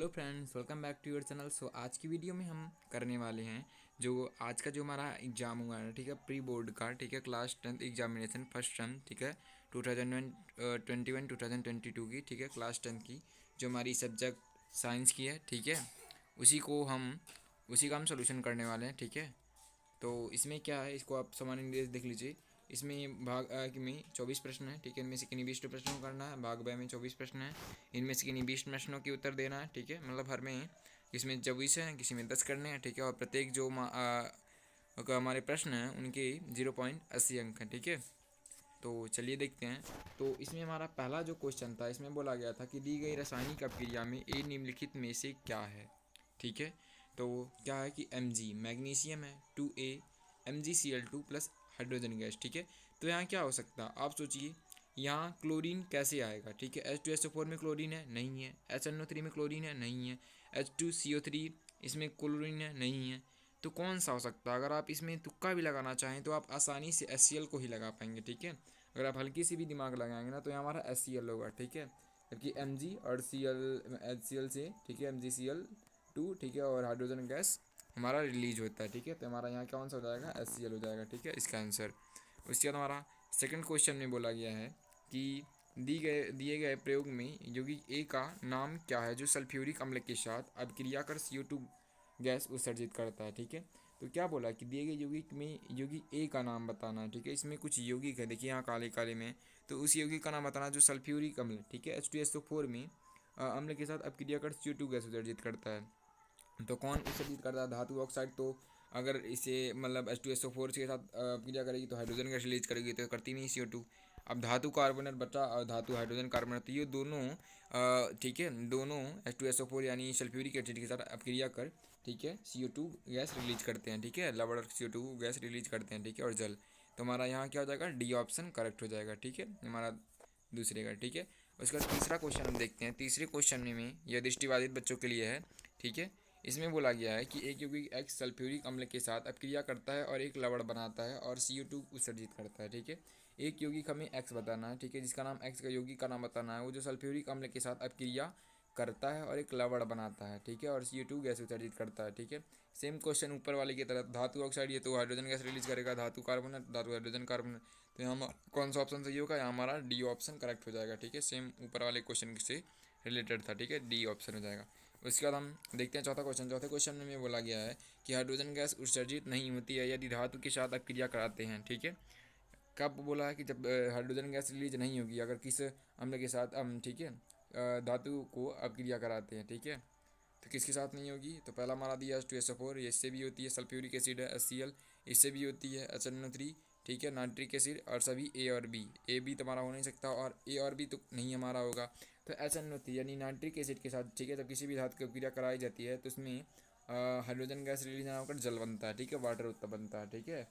Hello friends, welcome back to your channel. आज की video में हम करने वाले हैं जो आज का जो हमारा एग्ज़ाम हुआ है, ठीक है, प्री बोर्ड का, ठीक है, class 10th examination first term, ठीक है, 2021-2022 की, ठीक है, क्लास 10th की जो हमारी सब्जेक्ट साइंस की है, ठीक है, उसी का हम सोल्यूशन करने वाले हैं, ठीक है। तो इसमें क्या है, इसको आप सामान्य निर्देश देख लीजिए। इसमें भाग में 24 प्रश्न है, ठीक है, इनमें से किन्हीं 20 प्रश्नों को करना है। भाग ब में 24 प्रश्न है, इनमें से किन्हीं 20 प्रश्नों के उत्तर देना है, ठीक है, मतलब हर में इसमें 24 है, किसी में 10 करने हैं, ठीक है, और प्रत्येक जो हमारे प्रश्न हैं उनके 0.80 अंक हैं, ठीक है। तो चलिए देखते हैं। तो इसमें हमारा पहला जो क्वेश्चन था, इसमें बोला गया था कि दी गई रासायनिक अपक्रिया में ए निम्नलिखित में से क्या है, ठीक है। तो क्या है कि Mg मैग्नीशियम है, 2A MgCl2 plus hydrogen gas, ठीक है। तो यहाँ क्या हो सकता है, आप सोचिए, यहाँ क्लोरीन कैसे आएगा, ठीक है। H2SO4 में क्लोरीन है, नहीं है। HNO3 में क्लोरीन है, नहीं है। H2CO3 इसमें क्लोरीन है, नहीं है। तो कौन सा हो सकता है? अगर आप इसमें तुक्का भी लगाना चाहें तो आप आसानी से HCl को ही लगा पाएंगे, ठीक है। अगर आप हल्की सी भी दिमाग लगाएंगे ना तो यहाँ हमारा HCl होगा, ठीक है। जबकि Mg और HCl से, ठीक है, MgCl2, ठीक है, और हाइड्रोजन गैस हमारा रिलीज होता है, ठीक है। तो हमारा यहाँ कौन सा हो जाएगा, HCl हो जाएगा, ठीक है, इसका आंसर। उसके बाद हमारा सेकंड क्वेश्चन में बोला गया है कि दिए गए प्रयोग में यौगिक ए का नाम क्या है जो सल्फ्यूरिक अम्ल के साथ अभिक्रिया कर CO2 गैस उत्सर्जित करता है, ठीक है। तो क्या बोला कि दिए गए यौगिक में यौगिक ए का नाम बताना है, ठीक है। इसमें कुछ यौगिक है, देखिए यहाँ काले काले में, तो उस यौगिक का नाम बताना जो सल्फ्यूरिक अम्ल, ठीक है, H2SO4 में अम्ल के साथ अपक्रिया कर CO2 गैस उत्सर्जित करता है। तो कौन उत्सर्जित करता है? धातु ऑक्साइड। तो अगर इसे मतलब H2SO4 के साथ क्रिया करेगी तो हाइड्रोजन गैस रिलीज करेगी, तो करती नहीं CO2। अब धातु कार्बोनेट बचा और धातु हाइड्रोजन कार्बोनेट, तो ये दोनों ठीक है, दोनों H2SO4 यानी सल्फ्यूरिक एसिड के साथ अपक्रिया कर, ठीक है, CO2 गैस रिलीज करते हैं, ठीक है, लवण CO2 गैस रिलीज करते हैं, ठीक है, और जल। तो हमारा यहाँ क्या हो जाएगा, डी ऑप्शन करेक्ट हो जाएगा, ठीक है, हमारा दूसरे का, ठीक है। उसके बाद तीसरा क्वेश्चन हम देखते हैं। तीसरे क्वेश्चन में यह दृष्टिबाधित बच्चों के लिए है, ठीक है। इसमें बोला गया है कि एक यौगिक X सल्फ्यूरिक अम्ल के साथ अपक्रिया करता है और एक लवण बनाता है और CO2 उत्सर्जित करता है, ठीक है। एक यौगिक हमें X बताना है, ठीक है, जिसका नाम X का यौगिक का नाम बताना है, वो जो सल्फ्यूरिक अम्ल के साथ अपक्रिया करता है और एक लवण बनाता है, ठीक है, और CO2 गैस उत्सर्जित करता है, ठीक है। सेम क्वेश्चन ऊपर वाले की तरह, धातु ऑक्साइड, ये तो हाइड्रोजन गैस रिलीज करेगा, धातु कार्बोनेट, धातु हाइड्रोजन कार्बोनेट। तो यहाँ कौन सा ऑप्शन सही होगा? यहाँ हमारा डी ऑप्शन करेक्ट हो जाएगा, ठीक है, सेम ऊपर वाले क्वेश्चन से रिलेटेड था, ठीक है, डी ऑप्शन हो जाएगा। उसके बाद हम देखते हैं चौथा क्वेश्चन। चौथे क्वेश्चन में बोला गया है कि हाइड्रोजन गैस उत्सर्जित नहीं होती है यदि धातु के साथ अपक्रिया कराते हैं, ठीक है। कब बोला है कि जब हाइड्रोजन गैस रिलीज नहीं होगी अगर किस अम्ल के साथ हम, ठीक है, धातु को अपक्रिया कराते हैं, ठीक है। तो किसके साथ नहीं होगी? तो पहला हमारा दिया H2SO4, ये इससे भी होती है, सल्फ्यूरिक एसिड है HCl, इससे भी होती है, HNO3, ठीक है, नाइट्रिक एसिड, और सभी ए और बी। ए बी तो हमारा हो नहीं सकता और ए और बी तो नहीं हमारा होगा। तो HNO3 यानी नाइट्रिक एसिड के साथ, ठीक है, जब किसी भी धातु की अपक्रिया कराई जाती है तो उसमें हाइड्रोजन गैस रिलीज ना होकर जल बनता है, ठीक है, वाटर उत्तर बनता है, ठीक है।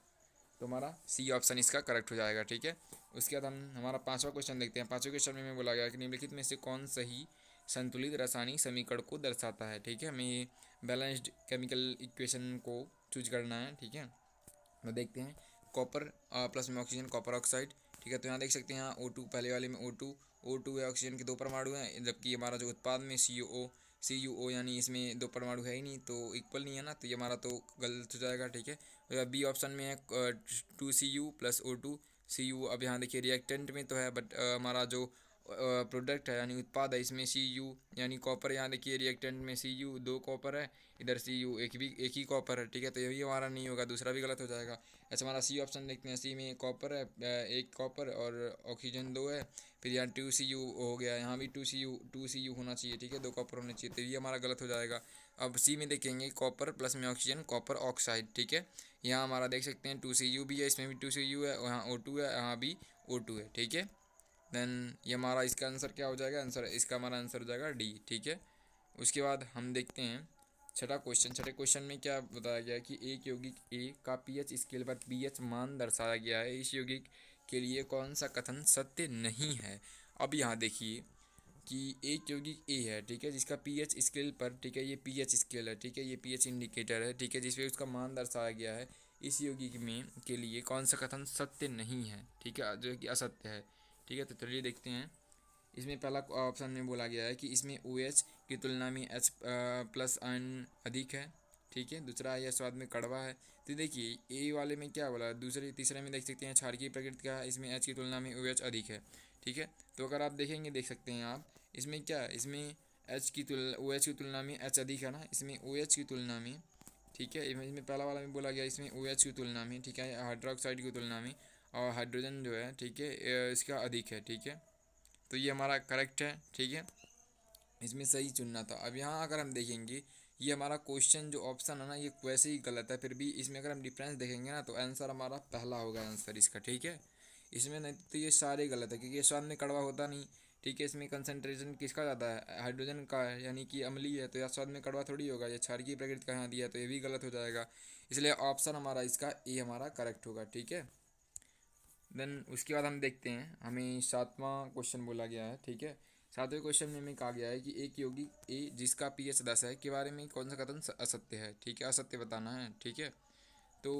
तो हमारा सी ऑप्शन इसका करेक्ट हो जाएगा, ठीक है। उसके बाद हम हमारा पांचवा क्वेश्चन देखते हैं। पांचवें क्वेश्चन में बोला गया कि निम्नलिखित में से कौन सही संतुलित रासायनिक समीकरण को दर्शाता है, ठीक है। हमें बैलेंस्ड केमिकल इक्वेशन को चूज करना है, ठीक है। तो देखते हैं, कॉपर प्लस में ऑक्सीजन, कॉपर ऑक्साइड, ठीक है। तो यहाँ देख सकते हैं, यहाँ O2, पहले वाले में O2 है, ऑक्सीजन के दो परमाणु हैं, जबकि हमारा जो उत्पाद में CuO यानी इसमें दो परमाणु है ही नहीं, तो इक्वल नहीं है ना, तो ये हमारा तो गलत हो जाएगा, ठीक है। बी ऑप्शन में है 2Cu प्लस O2 Cu। अब यहाँ देखिए रिएक्टेंट में तो है, बट हमारा जो प्रोडक्ट है यानी उत्पाद है, इसमें Cu यानी कॉपर, यहाँ देखिए रिएक्टेंट में Cu दो कॉपर है, इधर Cu एक ही कॉपर है, ठीक है। तो यही हमारा नहीं होगा, दूसरा भी गलत हो जाएगा। ऐसा हमारा सी ऑप्शन देखते हैं, सी में कॉपर है, एक कॉपर और ऑक्सीजन दो है, फिर यहाँ 2Cu हो गया, यहाँ भी 2Cu होना चाहिए, ठीक है, दो कॉपर होने चाहिए, तो ये हमारा गलत हो जाएगा। अब सी में देखेंगे, कॉपर प्लस में ऑक्सीजन, कॉपर ऑक्साइड, ठीक है। यहाँ हमारा देख सकते हैं 2Cu भी है, इसमें भी 2Cu है, यहाँ O2 है, यहाँ भी O2 है, ठीक है। देन ये हमारा इसका आंसर क्या हो जाएगा? आंसर इसका हमारा आंसर हो जाएगा डी, ठीक है। उसके बाद हम देखते हैं छठा क्वेश्चन। छठे क्वेश्चन में क्या बताया गया है कि एक यौगिक ए का पीएच स्केल पर पीएच मान दर्शाया गया है, इस यौगिक के लिए कौन सा कथन सत्य नहीं है? अब यहाँ देखिए कि एक यौगिक ए है, ठीक है, जिसका पीएच स्केल पर, ठीक है, ये पीएच स्केल है, ठीक है, ये पीएच इंडिकेटर है, ठीक है, जिसपे उसका मान दर्शाया गया है, इस यौगिक में के लिए कौन सा कथन सत्य नहीं है, ठीक है, जो कि असत्य है, ठीक है। तो चलिए देखते हैं इसमें पहला ऑप्शन में बोला गया है कि इसमें OH की तुलना में H प्लस आयन अधिक है, ठीक है। दूसरा है यह स्वाद में कड़वा है। तो देखिए ए वाले में क्या बोला, दूसरे तीसरे में देख सकते हैं क्षारकीय प्रकृति का है, इसमें H की तुलना में OH अधिक है, ठीक है। तो अगर आप देखेंगे, देख सकते हैं आप, इसमें क्या है, इसमें OH की तुलना में H अधिक है ना, इसमें OH की तुलना में, ठीक है। इसमें पहला वाला में बोला गया इसमें OH की तुलना में, ठीक है, हाइड्रोक्साइड की तुलना में, और हाइड्रोजन जो है, ठीक है, इसका अधिक है, ठीक है। तो ये हमारा करेक्ट है, ठीक है, इसमें सही चुनना था। अब यहाँ अगर हम देखेंगे, ये हमारा क्वेश्चन जो ऑप्शन है ना, ये वैसे ही गलत है, फिर भी इसमें अगर हम डिफरेंस देखेंगे ना, तो आंसर हमारा पहला होगा आंसर इसका, ठीक है। इसमें नहीं तो ये सारे गलत है, क्योंकि ये स्वाद में कड़वा होता नहीं, ठीक है। इसमें कंसंट्रेशन किसका ज़्यादा है, हाइड्रोजन का है, यानी कि अम्लीय है, तो यह स्वाद में कड़वा थोड़ी होगा, ये क्षारकीय प्रकृति का यहाँ दिया है, तो ये भी गलत हो जाएगा। इसलिए ऑप्शन हमारा इसका ए हमारा करेक्ट होगा, ठीक है। देन उसके बाद हम देखते हैं, हमें सातवां क्वेश्चन बोला गया है, ठीक है। सातवें क्वेश्चन में हमें कहा गया है कि एक यौगिक ए जिसका पीएच 10 है के बारे में कौन सा कथन असत्य है, ठीक है, असत्य बताना है, ठीक है। तो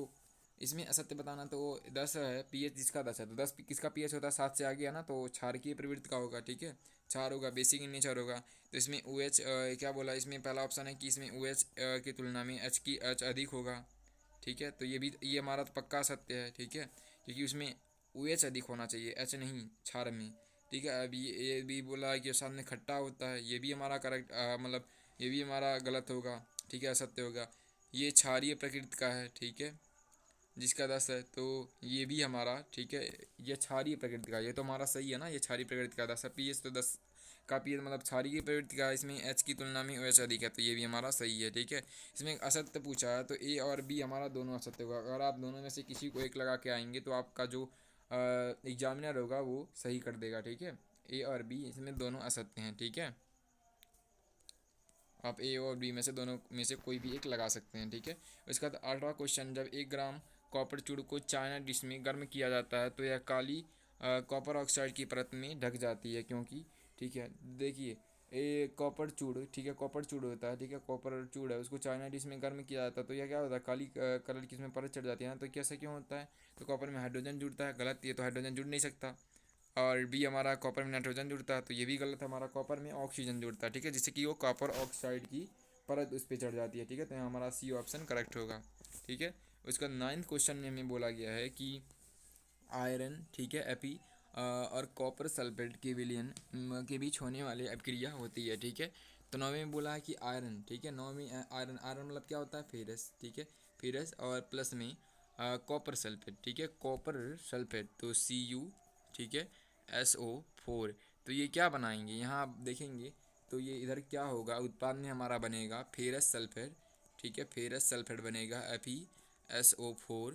इसमें असत्य बताना, तो 10 है पीएच जिसका 10 है, तो 10 किसका पीएच होता है, 7 से आगे है ना, तो क्षारकीय प्रवृत्ति का होगा, ठीक है, क्षार होगा, बेसिक इन नेचर होगा। तो इसमें OH क्या बोला, इसमें पहला ऑप्शन है कि इसमें OH की तुलना में H अधिक होगा, ठीक है। तो ये हमारा तो पक्का सत्य है, ठीक है, क्योंकि उसमें OH अधिक होना चाहिए, H नहीं क्षार में, ठीक है। अब ये भी बोला है कि सामने खट्टा होता है, ये भी हमारा करेक्ट, मतलब ये भी हमारा गलत होगा, ठीक है, असत्य होगा। ये क्षारीय प्रकृति का है, ठीक है, जिसका 10 है, तो ये भी हमारा, ठीक है, ये क्षारीय प्रकृति का, ये तो हमारा सही है ना, ये क्षारीय प्रकृति का 10 है, पीएच तो 10 का पीएच मतलब क्षारीय प्रकृति का, इसमें H की तुलना में OH अधिक है, तो ये भी हमारा सही है, ठीक है। इसमें एक असत्य पूछा है, तो ए और बी हमारा दोनों असत्य होगा। अगर आप दोनों में से किसी को एक लगा के आएंगे, तो आपका जो एग्जामिनर होगा वो सही कर देगा, ठीक है। ए और बी इसमें दोनों असत्य हैं, ठीक है। आप ए और बी में से दोनों में से कोई भी एक लगा सकते हैं, ठीक है। उसके बाद 8वां क्वेश्चन, जब 1 ग्राम कॉपर चूड़ को चाइना डिश में गर्म किया जाता है, तो यह काली कॉपर ऑक्साइड की परत में ढक जाती है, क्योंकि, ठीक है। देखिए ये कॉपर चूड़, ठीक है, कॉपर चूड़ होता है, ठीक है, कॉपर चूड़ है, उसको चाइना डिश में गर्म किया जाता है, तो यह क्या होता है, काली कलर की इसमें परत चढ़ जाती है ना। तो कैसे क्यों होता है, तो कॉपर में हाइड्रोजन जुड़ता है, गलत, ये तो हाइड्रोजन जुड़ नहीं सकता। और बी हमारा कॉपर में नाइट्रोजन जुड़ता है, तो ये भी गलत है, हमारा कॉपर में ऑक्सीजन जुड़ता है, ठीक है, जिससे कि वो कॉपर ऑक्साइड की परत उस पर चढ़ जाती है, ठीक है। तो यहाँ हमारा सी ऑप्शन करेक्ट होगा, ठीक है। उसका 9th क्वेश्चन में हमें बोला गया है कि आयरन, ठीक है, एपी और कॉपर सल्फेट के विलयन के बीच होने वाली अभिक्रिया होती है, ठीक है। तो 9वें में बोला है कि आयरन, ठीक है, 9वें आयरन, आयरन मतलब क्या होता है, फेरस, ठीक है, फेरस, और प्लस में कॉपर सल्फेट, ठीक है, कॉपर सल्फेट, तो Cu, ठीक है, SO4। तो ये क्या बनाएंगे, यहाँ आप देखेंगे, तो ये इधर क्या होगा, उत्पाद में हमारा बनेगा फेरस सल्फेट, ठीक है, फेरस सल्फेट बनेगा FeSO4,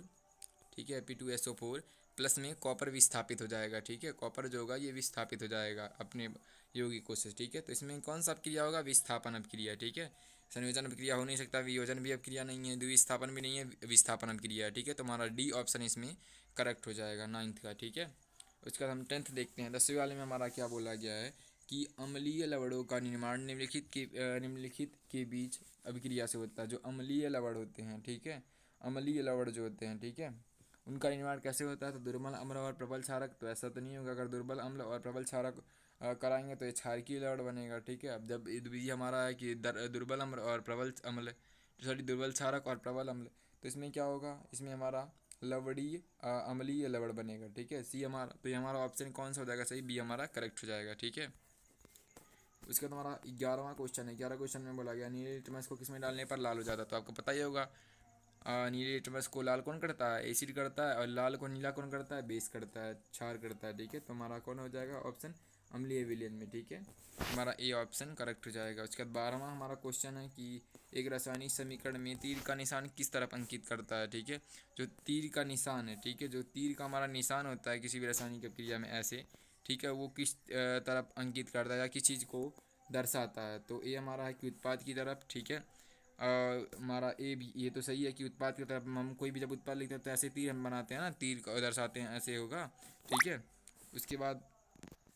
ठीक है, Fe2SO4, प्लस में कॉपर विस्थापित हो जाएगा, ठीक है, कॉपर जो होगा ये विस्थापित हो जाएगा अपने यौगिकों से, ठीक है। तो इसमें कौन सा अभिक्रिया होगा, विस्थापन अभिक्रिया, ठीक है। संयोजन अभिक्रिया हो नहीं सकता, वियोजन भी अभिक्रिया नहीं है, द्विस्थापन भी नहीं है, विस्थापन अभिक्रिया है, ठीक है। तो हमारा डी ऑप्शन इसमें करेक्ट हो जाएगा 9th का, ठीक है। उसके बाद हम 10th देखते हैं। 10वीं वाले में हमारा क्या बोला गया है कि अम्लीय लवणों का निर्माण निम्नलिखित के बीच अभिक्रिया से होता है। जो अम्लीय लवण होते हैं, ठीक है, अम्लीय लवण जो होते हैं, ठीक है, उनका निर्माण कैसे होता है, तो दुर्बल अम्ल और प्रबल क्षारक, तो ऐसा तो नहीं होगा, अगर दुर्बल अम्ल और प्रबल क्षारक कराएंगे तो ये क्षारकीय लवण बनेगा, ठीक है। अब जब ये हमारा है कि दुर्बल अम्ल और प्रबल अम्ल, सॉरी दुर्बल क्षारक और प्रबल अम्ल, तो इसमें क्या होगा, इसमें हमारा लवणीय अम्लीय लवण बनेगा, ठीक है, सी हमारा, तो ये हमारा ऑप्शन कौन सा हो जाएगा, सही, बी हमारा करेक्ट हो जाएगा, ठीक है। उसके बाद हमारा 11वां क्वेश्चन है। 11 क्वेश्चन में बोला गया नीले लिटमस को किसमें डालने पर लाल हो जाता है, तो आपको पता ही होगा, नीले लिटमस को लाल कौन करता है, एसिड करता है, और लाल को नीला कौन करता है, बेस करता है, क्षार करता है, ठीक है। तो हमारा कौन हो जाएगा ऑप्शन, अम्लीय विलयन में, ठीक है, हमारा ए ऑप्शन करेक्ट हो जाएगा। उसके बाद 12वां हमारा क्वेश्चन है कि एक रासायनिक समीकरण में तीर का निशान किस तरफ अंकित करता है, ठीक है। जो तीर का निशान है, ठीक है, जो तीर का हमारा निशान होता है किसी भी रासायनिक अभिक्रिया में ऐसे, ठीक है, वो किस तरफ अंकित करता है या किस चीज़ को दर्शाता है, तो ये हमारा है कि उत्पाद की तरफ, ठीक है। हमारा ए भी ये तो सही है कि उत्पाद की तरफ, हम कोई भी जब उत्पाद लिखते हैं तो ऐसे तीर हम बनाते हैं ना, तीर को दर्शाते हैं, ऐसे होगा, ठीक है। उसके बाद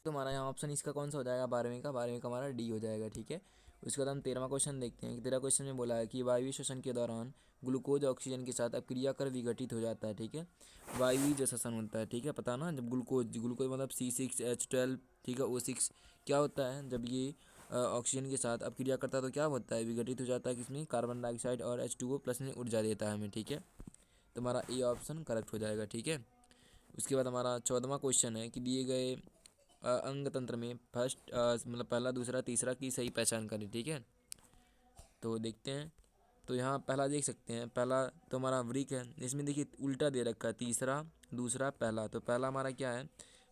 तो हमारा यहाँ ऑप्शन इसका कौन सा हो जाएगा, 12वें का हमारा डी हो जाएगा, ठीक है। उसके बाद हम 13वां क्वेश्चन देखते हैं। 13 क्वेश्चन में बोला है कि वायवीय श्वसन के दौरान ग्लूकोज ऑक्सीजन के साथ अपक्रिया कर विघटित हो जाता है, ठीक है, वायवीय जो श्वसन होता है, ठीक है, पता ना, जब ग्लूकोज ग्लूकोज मतलब C6H12, ठीक है, O6 क्या होता है जब ये ऑक्सीजन के साथ अब क्रिया करता है तो क्या होता है, विघटित हो जाता है किसमें, कार्बन डाइऑक्साइड और H2O प्लस में ऊर्जा देता है हमें, ठीक है। तो हमारा ए ऑप्शन करेक्ट हो जाएगा, ठीक है। उसके बाद हमारा 14वां क्वेश्चन है कि दिए गए अंग तंत्र में फर्स्ट मतलब पहला दूसरा तीसरा की सही पहचान करें, ठीक है। तो देखते हैं। तो यहाँ पहला देख सकते हैं, पहला तो हमारा वृक्क है, इसमें देखिए उल्टा दे रखा है, तीसरा दूसरा पहला। तो पहला हमारा क्या है,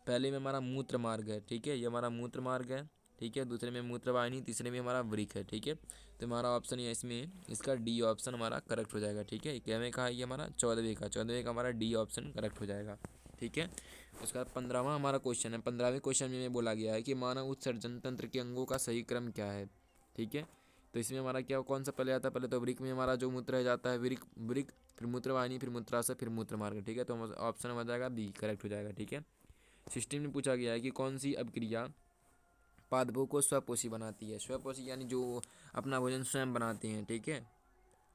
पहले में हमारा मूत्र मार्ग है, ठीक है, ये हमारा मूत्र मार्ग है, ठीक है। दूसरे में मूत्र वाहिनी, तीसरे में हमारा वृक्क है, ठीक है। तो हमारा ऑप्शन ये इसमें इसका डी ऑप्शन हमारा करेक्ट हो जाएगा, ठीक है। क्या में कहा, ये हमारा 14वें का हमारा डी ऑप्शन करेक्ट हो जाएगा, ठीक है। उसका 15वां हमारा क्वेश्चन है। 15वें क्वेश्चन में बोला गया है कि मानव उत्सर्जन तंत्र के अंगों का सही क्रम क्या है, ठीक है। तो इसमें हमारा क्या कौन सा पहले आता है, पहले तो वृक्क में हमारा जो मूत्र है जाता है वृक्क वृक्क, फिर मूत्रवाहिनी, फिर मूत्राशय, फिर मूत्र मार्ग, ठीक है। तो ऑप्शन हो जाएगा बी करेक्ट हो जाएगा, ठीक है। 16 में पूछा गया है कि कौन सी अभिक्रिया पादपों को स्वपोषी बनाती है। स्वपोषी यानी जो अपना भोजन स्वयं बनाते हैं, ठीक है।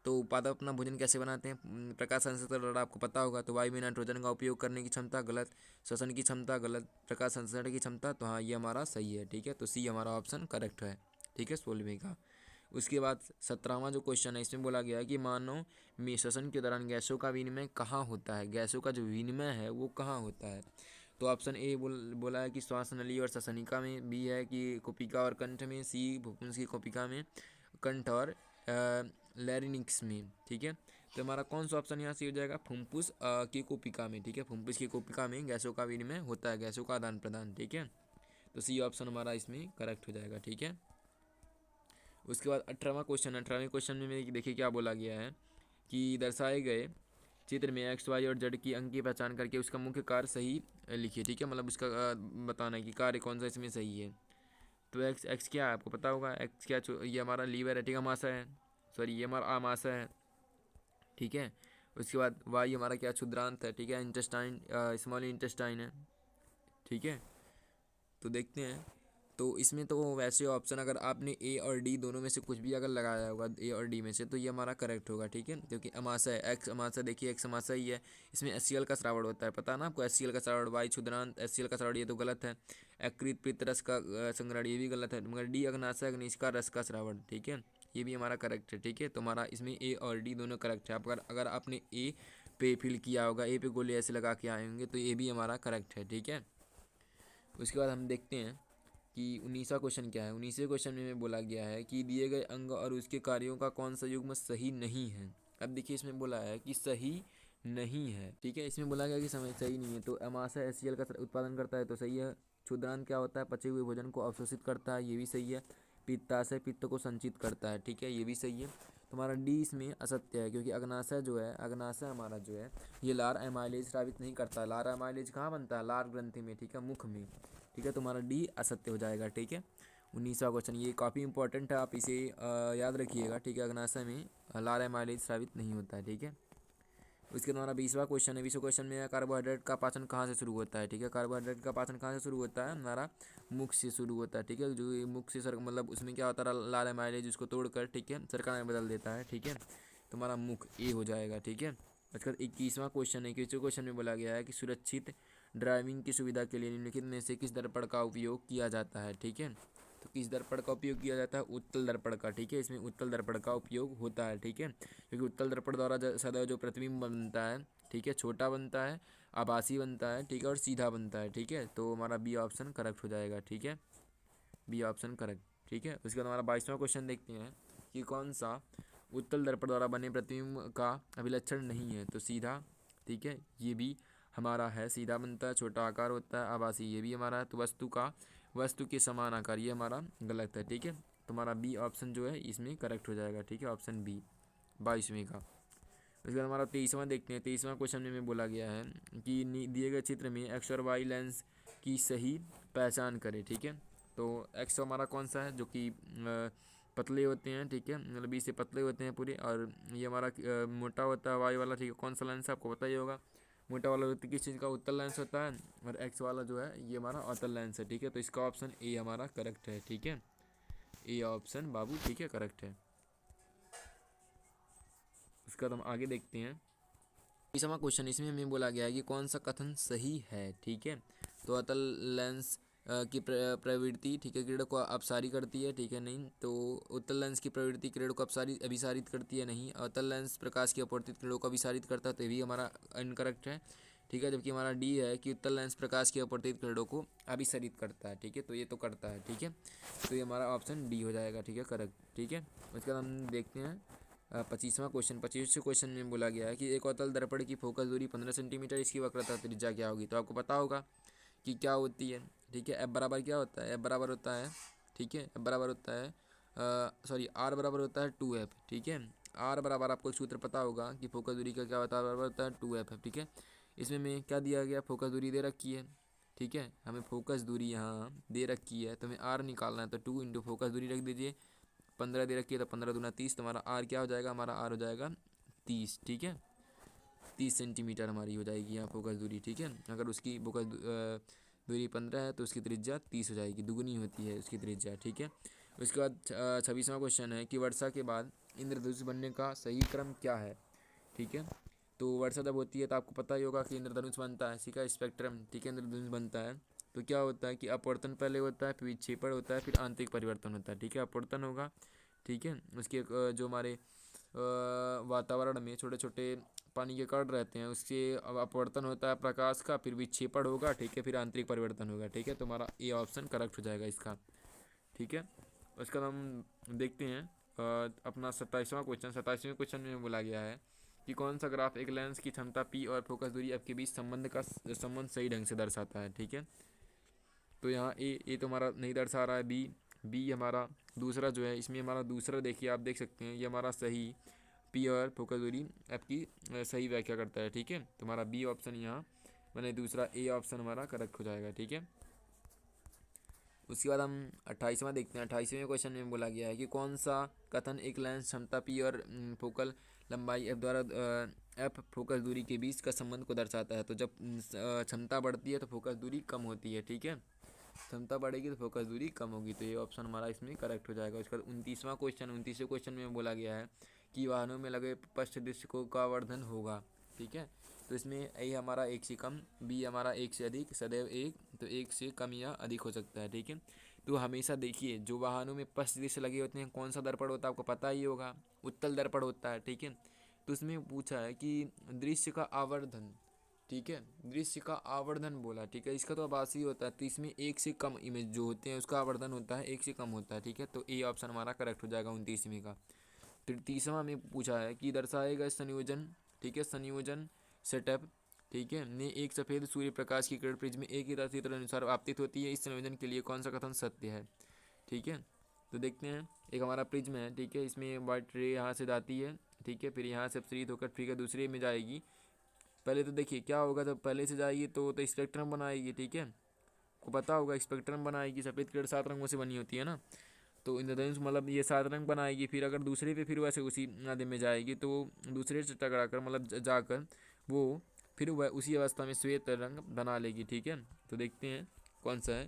तो पादप अपना भोजन कैसे बनाते हैं, प्रकाश संश्लेषण द्वारा, आपको पता होगा। तो वायु में नाइट्रोजन का उपयोग करने की क्षमता गलत, श्वसन की क्षमता गलत, प्रकाश संश्लेषण की क्षमता, तो हाँ ये हमारा सही है, ठीक है। तो सी हमारा ऑप्शन करेक्ट है, ठीक है, 16वें का। उसके बाद 17वां जो क्वेश्चन है, इसमें बोला गया है कि मानव में श्वसन के दौरान गैसों का विनिमय कहाँ होता है, गैसों का जो विनिमय है वो कहाँ होता है। तो ऑप्शन ए बोला है कि श्वास नली और श्वसनिका में, बी है कि कोपिका और कंठ में, सी फुफ्फुस की कोपिका में, कंठ और लैरिंक्स में, ठीक है। तो हमारा कौन सा ऑप्शन यहाँ से हो जाएगा, फुफ्फुस की कोपिका में, ठीक है। फुफ्फुस की कोपिका में गैसों का विनिमय होता है, गैसों का आदान प्रदान, ठीक है। तो सी ऑप्शन हमारा इसमें करेक्ट हो जाएगा, ठीक है। उसके बाद 18वां क्वेश्चन है। 18वें क्वेश्चन में देखिए क्या बोला गया है कि दर्शाए गए चित्र में एक्स वाई और जेड की अंक की पहचान करके उसका मुख्य कार्य सही लिखिए, ठीक है। मतलब उसका बताना है कि कार्य कौन सा इसमें सही है। तो एक्स एक्स क्या है आपको पता होगा, एक्स क्या, ये हमारा लीवर है, ठीक है, आमाशय है, सॉरी ये हमारा आमाशय है, ठीक है। उसके बाद वाई हमारा क्या, क्षुद्रांत है, ठीक है, इंटेस्टाइन, स्मॉल इंटेस्टाइन है, ठीक है। तो देखते हैं। तो इसमें तो वैसे ऑप्शन अगर आपने ए और डी दोनों में से कुछ भी अगर लगाया होगा ए और डी में से, तो ये हमारा करेक्ट होगा, ठीक है। क्योंकि अमाशय एक्स अमाशय, देखिए एक्स अमाशय ही है, इसमें HCl का श्रावण होता है, पता है ना आपको, HCl का श्रावण। वाई क्षुद्रांत, HCl का श्रावण, ये तो गलत है। यकृत पित्त रस का संग्रहण, ये भी गलत है। मगर डी अग्नाशय अग्निश रस का श्रावण, ठीक है, ये भी हमारा करेक्ट है, ठीक है। तो हमारा इसमें ए और डी दोनों करेक्ट है। आप अगर आपने ए पे फिल किया होगा, ए पे गोले ऐसे लगा के आए होंगे, तो ये भी हमारा करेक्ट है, ठीक है। उसके बाद हम देखते हैं कि 19वां क्वेश्चन क्या है। 19वें क्वेश्चन में बोला गया है कि दिए गए अंग और उसके कार्यों का कौन सा युग्म सही नहीं है। अब देखिए इसमें बोला है कि सही नहीं है, ठीक है। इसमें बोला गया कि समय सही नहीं है। तो अमाशय HCl का उत्पादन करता है, तो सही है। क्षुद्रांत क्या होता है, पचे हुए भोजन को अवशोषित करता है, ये भी सही है। पित्ताशय पित्त को संचित करता है, ठीक है, ये भी सही है। तो हमारा डी इसमें असत्य है, क्योंकि अग्नाशय जो है, अग्नाशय हमारा जो है ये लार एमाइलेज स्रावित नहीं करता है। लार एमाइलेज कहाँ बनता है, लार ग्रंथि में, ठीक है, मुख में, ठीक है। तो हमारा डी असत्य हो जाएगा, ठीक है। 19वां क्वेश्चन ये काफ़ी इंपॉर्टेंट है, आप इसे याद रखिएगा, ठीक है। अग्नाशय में लार एमाइलेज स्रावित नहीं होता है, ठीक है। उसके बाद हमारा 20वां क्वेश्चन है। 20वें क्वेश्चन में कार्बोहाइड्रेट का पाचन कहाँ से शुरू होता है, ठीक है। कार्बोहाइड्रेट का पाचन कहाँ से शुरू होता है, हमारा मुख से शुरू होता है, ठीक है। जो ये मुख से मतलब उसमें क्या होता है, लार एमाइलेज उसको तोड़कर, ठीक है, शर्करा में बदल देता है, ठीक है। तो हमारा मुख ए हो जाएगा, ठीक है। उसके बाद 21वां क्वेश्चन है। 21वें क्वेश्चन में बोला गया है कि सुरक्षित ड्राइविंग की सुविधा के लिए निम्नलिखित में से किस दर्पण का उपयोग किया जाता है, ठीक है। तो किस दर्पण का उपयोग किया जाता है, उत्तल दर्पण का, ठीक है। इसमें उत्तल दर्पण का उपयोग होता है, ठीक है। क्योंकि उत्तल दर्पण द्वारा सदैव जो प्रतिबिंब बनता है, ठीक है, छोटा बनता है, आभासी बनता है, ठीक है, और सीधा बनता है, ठीक है। तो हमारा बी ऑप्शन करेक्ट हो जाएगा, ठीक है, बी ऑप्शन करेक्ट, ठीक है। उसके बाद हमारा 22वां क्वेश्चन देखते हैं कि कौन सा उत्तल दर्पण द्वारा बने प्रतिबिंब का अभिलक्षण नहीं है। तो सीधा, ठीक है, ये भी हमारा है, सीधा बनता है, छोटा आकार होता है, आभासी, ये भी हमारा है। तो वस्तु के समान आकार, ये हमारा गलत है, ठीक है। तो हमारा बी ऑप्शन जो है इसमें करेक्ट हो जाएगा, ठीक है, ऑप्शन बी 22वें का। उसके बाद हमारा 23वां देखते हैं। 23वां क्वेश्चन में बोला गया है कि दिए गए चित्र में एक्स और वाई लेंस की सही पहचान करें, ठीक है। तो एक्स हमारा कौन सा है, जो कि पतले होते हैं, ठीक है, मतलब बीच से पतले होते हैं पूरे, और ये हमारा मोटा होता है वाई वाला, ठीक है। कौन सा लेंस है आपको पता ही होगा, मोटा वाला होता है किस चीज़ का, उत्तल लेंस होता है, और एक्स वाला जो है ये हमारा अवतल लेंस है, ठीक है। तो इसका ऑप्शन ए हमारा करेक्ट है, ठीक है, ए ऑप्शन बाबू, ठीक है, करेक्ट है। उसका तो हम आगे देखते हैं। 20वां क्वेश्चन, इसमें हमें बोला गया है कि कौन सा कथन सही है, ठीक है। तो अतल लेंस की प्रवृत्ति, ठीक है, किरणों को अपसारी करती है, ठीक है, नहीं। तो उत्तल लेंस की प्रवृत्ति किरणों को अभिसारित करती है, नहीं। अवतल लेंस प्रकाश की अपवर्तित किरणों को अभिसारित करता है, तो ये भी हमारा इनकरेक्ट है, ठीक है। जबकि हमारा डी है कि उत्तल लेंस प्रकाश की अपवर्तित किरणों को अभिसारित करता है, ठीक है, तो ये तो करता है, ठीक है। तो ये हमारा ऑप्शन डी हो जाएगा, ठीक है, करेक्ट, ठीक है। उसके बाद हम देखते हैं 25वां क्वेश्चन। 25वें क्वेश्चन में बोला गया है कि एक अवतल दर्पण की फोकस दूरी 15 सेंटीमीटर, इसकी वक्रता त्रिज्या क्या होगी। तो आपको पता होगा कि क्या होती है, ठीक है। एफ बराबर क्या होता है, एफ बराबर होता है, ठीक है, एफ बराबर होता है सॉरी आर बराबर होता है 2F, ठीक है। आर बराबर आपको एक सूत्र पता होगा कि फोकस दूरी का क्या होता है, बराबर होता है 2F, ठीक है। इसमें में क्या दिया गया, फोकस दूरी दे रखी है, ठीक है, हमें फोकस दूरी यहाँ दे रखी है, तो हमें आर निकालना है, तो 2 इंटू फोकस दूरी रख दीजिए। 15 दे रखी है, तो 15 दूना 30, तो हमारा आर क्या हो जाएगा, हमारा आर हो जाएगा 30, ठीक है। 30 सेंटीमीटर हमारी हो जाएगी यहाँ फोकस दूरी, ठीक है। अगर उसकी फोकस दूरी 15 है तो उसकी त्रिज्या 30 हो जाएगी, दुगुनी होती है उसकी त्रिज्या, ठीक है। उसके बाद 26वां क्वेश्चन है कि वर्षा के बाद इंद्रधनुष बनने का सही क्रम क्या है, ठीक है। तो वर्षा जब होती है तो आपको पता ही होगा कि इंद्रधनुष बनता है, इसी का स्पेक्ट्रम, ठीक है, इंद्रधनुष बनता है। तो क्या होता है कि अपवर्तन पहले होता है, फिर विक्षेपण होता है, फिर आंतरिक परिवर्तन होता है, ठीक है। अपवर्तन होगा, ठीक है, उसके जो हमारे वातावरण में छोटे छोटे पानी के कण रहते हैं, उससे अपवर्तन होता है प्रकाश का, फिर विक्षेपण होगा, ठीक है, फिर आंतरिक परिवर्तन होगा, ठीक है। तो हमारा ए ऑप्शन करेक्ट हो जाएगा इसका, ठीक है। उसके बाद हम देखते हैं अपना 27वां क्वेश्चन। 27वें क्वेश्चन में बोला गया है कि कौन सा ग्राफ एक लेंस की क्षमता पी और फोकस दूरी एफ के बीच संबंध सही ढंग से दर्शाता है, ठीक है। तो यहाँ ए तो हमारा नहीं दर्शा रहा है, बी हमारा दूसरा जो है, इसमें हमारा दूसरा देखिए, आप देख सकते हैं, ये हमारा सही पी और फोकस दूरी एफ की सही व्याख्या करता है, ठीक है। तो हमारा बी ऑप्शन यहाँ मैंने दूसरा ए ऑप्शन हमारा करेक्ट हो जाएगा, ठीक है। उसके बाद हम 28वां देखते हैं। 28वें क्वेश्चन में बोला गया है कि कौन सा कथन एक लेंस क्षमता पी और फोकल लंबाई एफ द्वारा एफ फोकस दूरी के बीच का संबंध को दर्शाता है। तो जब क्षमता बढ़ती है तो फोकस दूरी कम होती है, ठीक है। क्षमता बढ़ेगी तो फोकस दूरी कम होगी, तो ये ऑप्शन हमारा इसमें करेक्ट हो जाएगा। उसके बाद 29वें क्वेश्चन में बोला गया है कि वाहनों में लगे पृष्ठ दृश्य का वर्धन होगा, ठीक है। तो इसमें ए हमारा एक से कम, बी हमारा एक से अधिक, सदैव एक, तो एक से कम या अधिक हो सकता है, ठीक है। तो हमेशा देखिए जो वाहनों में पृष्ठ दृश्य लगे होते हैं, कौन सा दर्पण होता है आपको पता ही होगा, उत्तल दर्पण होता है, ठीक है। तो इसमें पूछा है कि दृश्य का आवर्धन, ठीक है, दृश्य का आवर्धन बोला, ठीक है, इसका तो आभासी होता है, तो इसमें एक से कम इमेज जो होते हैं उसका आवर्धन होता है, एक से कम होता है, ठीक है। तो ए ऑप्शन हमारा करेक्ट हो जाएगा 29वें का। 30वां में पूछा है कि दर्शाए गए संयोजन, ठीक है, संयोजन सेटअप, ठीक है, ने एक सफ़ेद सूर्य प्रकाश की किरण प्रिज्म में एक ही राशि अनुसार आपतित होती है, इस संयोजन के लिए कौन सा कथन सत्य है, ठीक है। तो देखते हैं, एक हमारा प्रिज्म है, ठीक है, इसमें वाइट रे यहाँ से जाती है, ठीक है, फिर यहाँ से अपसरित होकर फिर दूसरे में जाएगी। पहले तो देखिए क्या होगा, जब पहले से जाएगी तो स्पेक्ट्रम बनाएगी, ठीक है, को पता होगा स्पेक्ट्रम बनाएगी, सफ़ेद किरण 7 रंगों से बनी होती है ना, तो इंद्रधनुष मतलब ये 7 रंग बनाएगी। फिर अगर दूसरे पे फिर वैसे उसी नदी में जाएगी तो दूसरे से टकरा कर मतलब जाकर वो फिर वह उसी अवस्था में श्वेत रंग बना लेगी, ठीक है। तो देखते हैं कौन सा है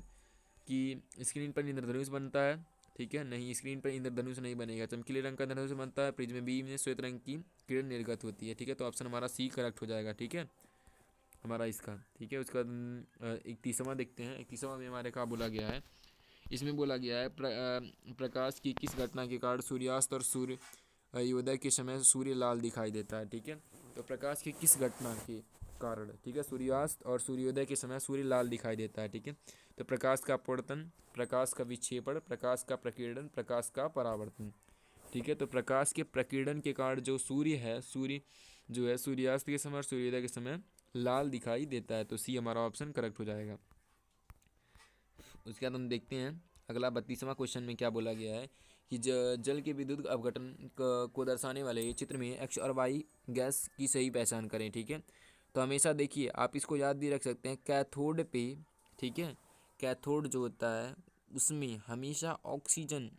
कि स्क्रीन पर इंद्रधनुष बनता है, ठीक है, नहीं, स्क्रीन पर इंद्रधनुष नहीं बनेगा, चमकीले रंग का इंद्रधनुष बनता है, प्रिज्म बी में श्वेत रंग की किरण निर्गत होती है, ठीक है। तो ऑप्शन हमारा सी करेक्ट हो जाएगा, ठीक है, हमारा इसका, ठीक है। उसका 31वां देखते हैं। 31वां में हमारे कहा बोला गया है, इसमें बोला गया है प्रकाश की किस घटना के कारण सूर्यास्त और सूर्योदय के समय सूर्य लाल दिखाई देता है, ठीक है। तो प्रकाश की किस घटना के कारण, ठीक है, सूर्यास्त और सूर्योदय के समय सूर्य लाल दिखाई देता है, ठीक है। तो प्रकाश का अपवर्तन, प्रकाश का विक्षेपण, प्रकाश का प्रकीर्णन, प्रकाश का परावर्तन, ठीक है। तो प्रकाश के प्रकीर्णन के कारण जो सूर्य है, सूर्य जो है सूर्यास्त के समय और सूर्योदय के समय लाल दिखाई देता है, तो सी हमारा ऑप्शन करेक्ट हो जाएगा। उसके बाद हम देखते हैं अगला 32वां क्वेश्चन में क्या बोला गया है कि जल के विद्युत अपघटन को दर्शाने वाले चित्र में एक्स और वाई गैस की सही पहचान करें, ठीक है। तो हमेशा देखिए आप इसको याद भी रख सकते हैं, कैथोड पे, ठीक है, कैथोड जो होता है उसमें हमेशा ऑक्सीजन,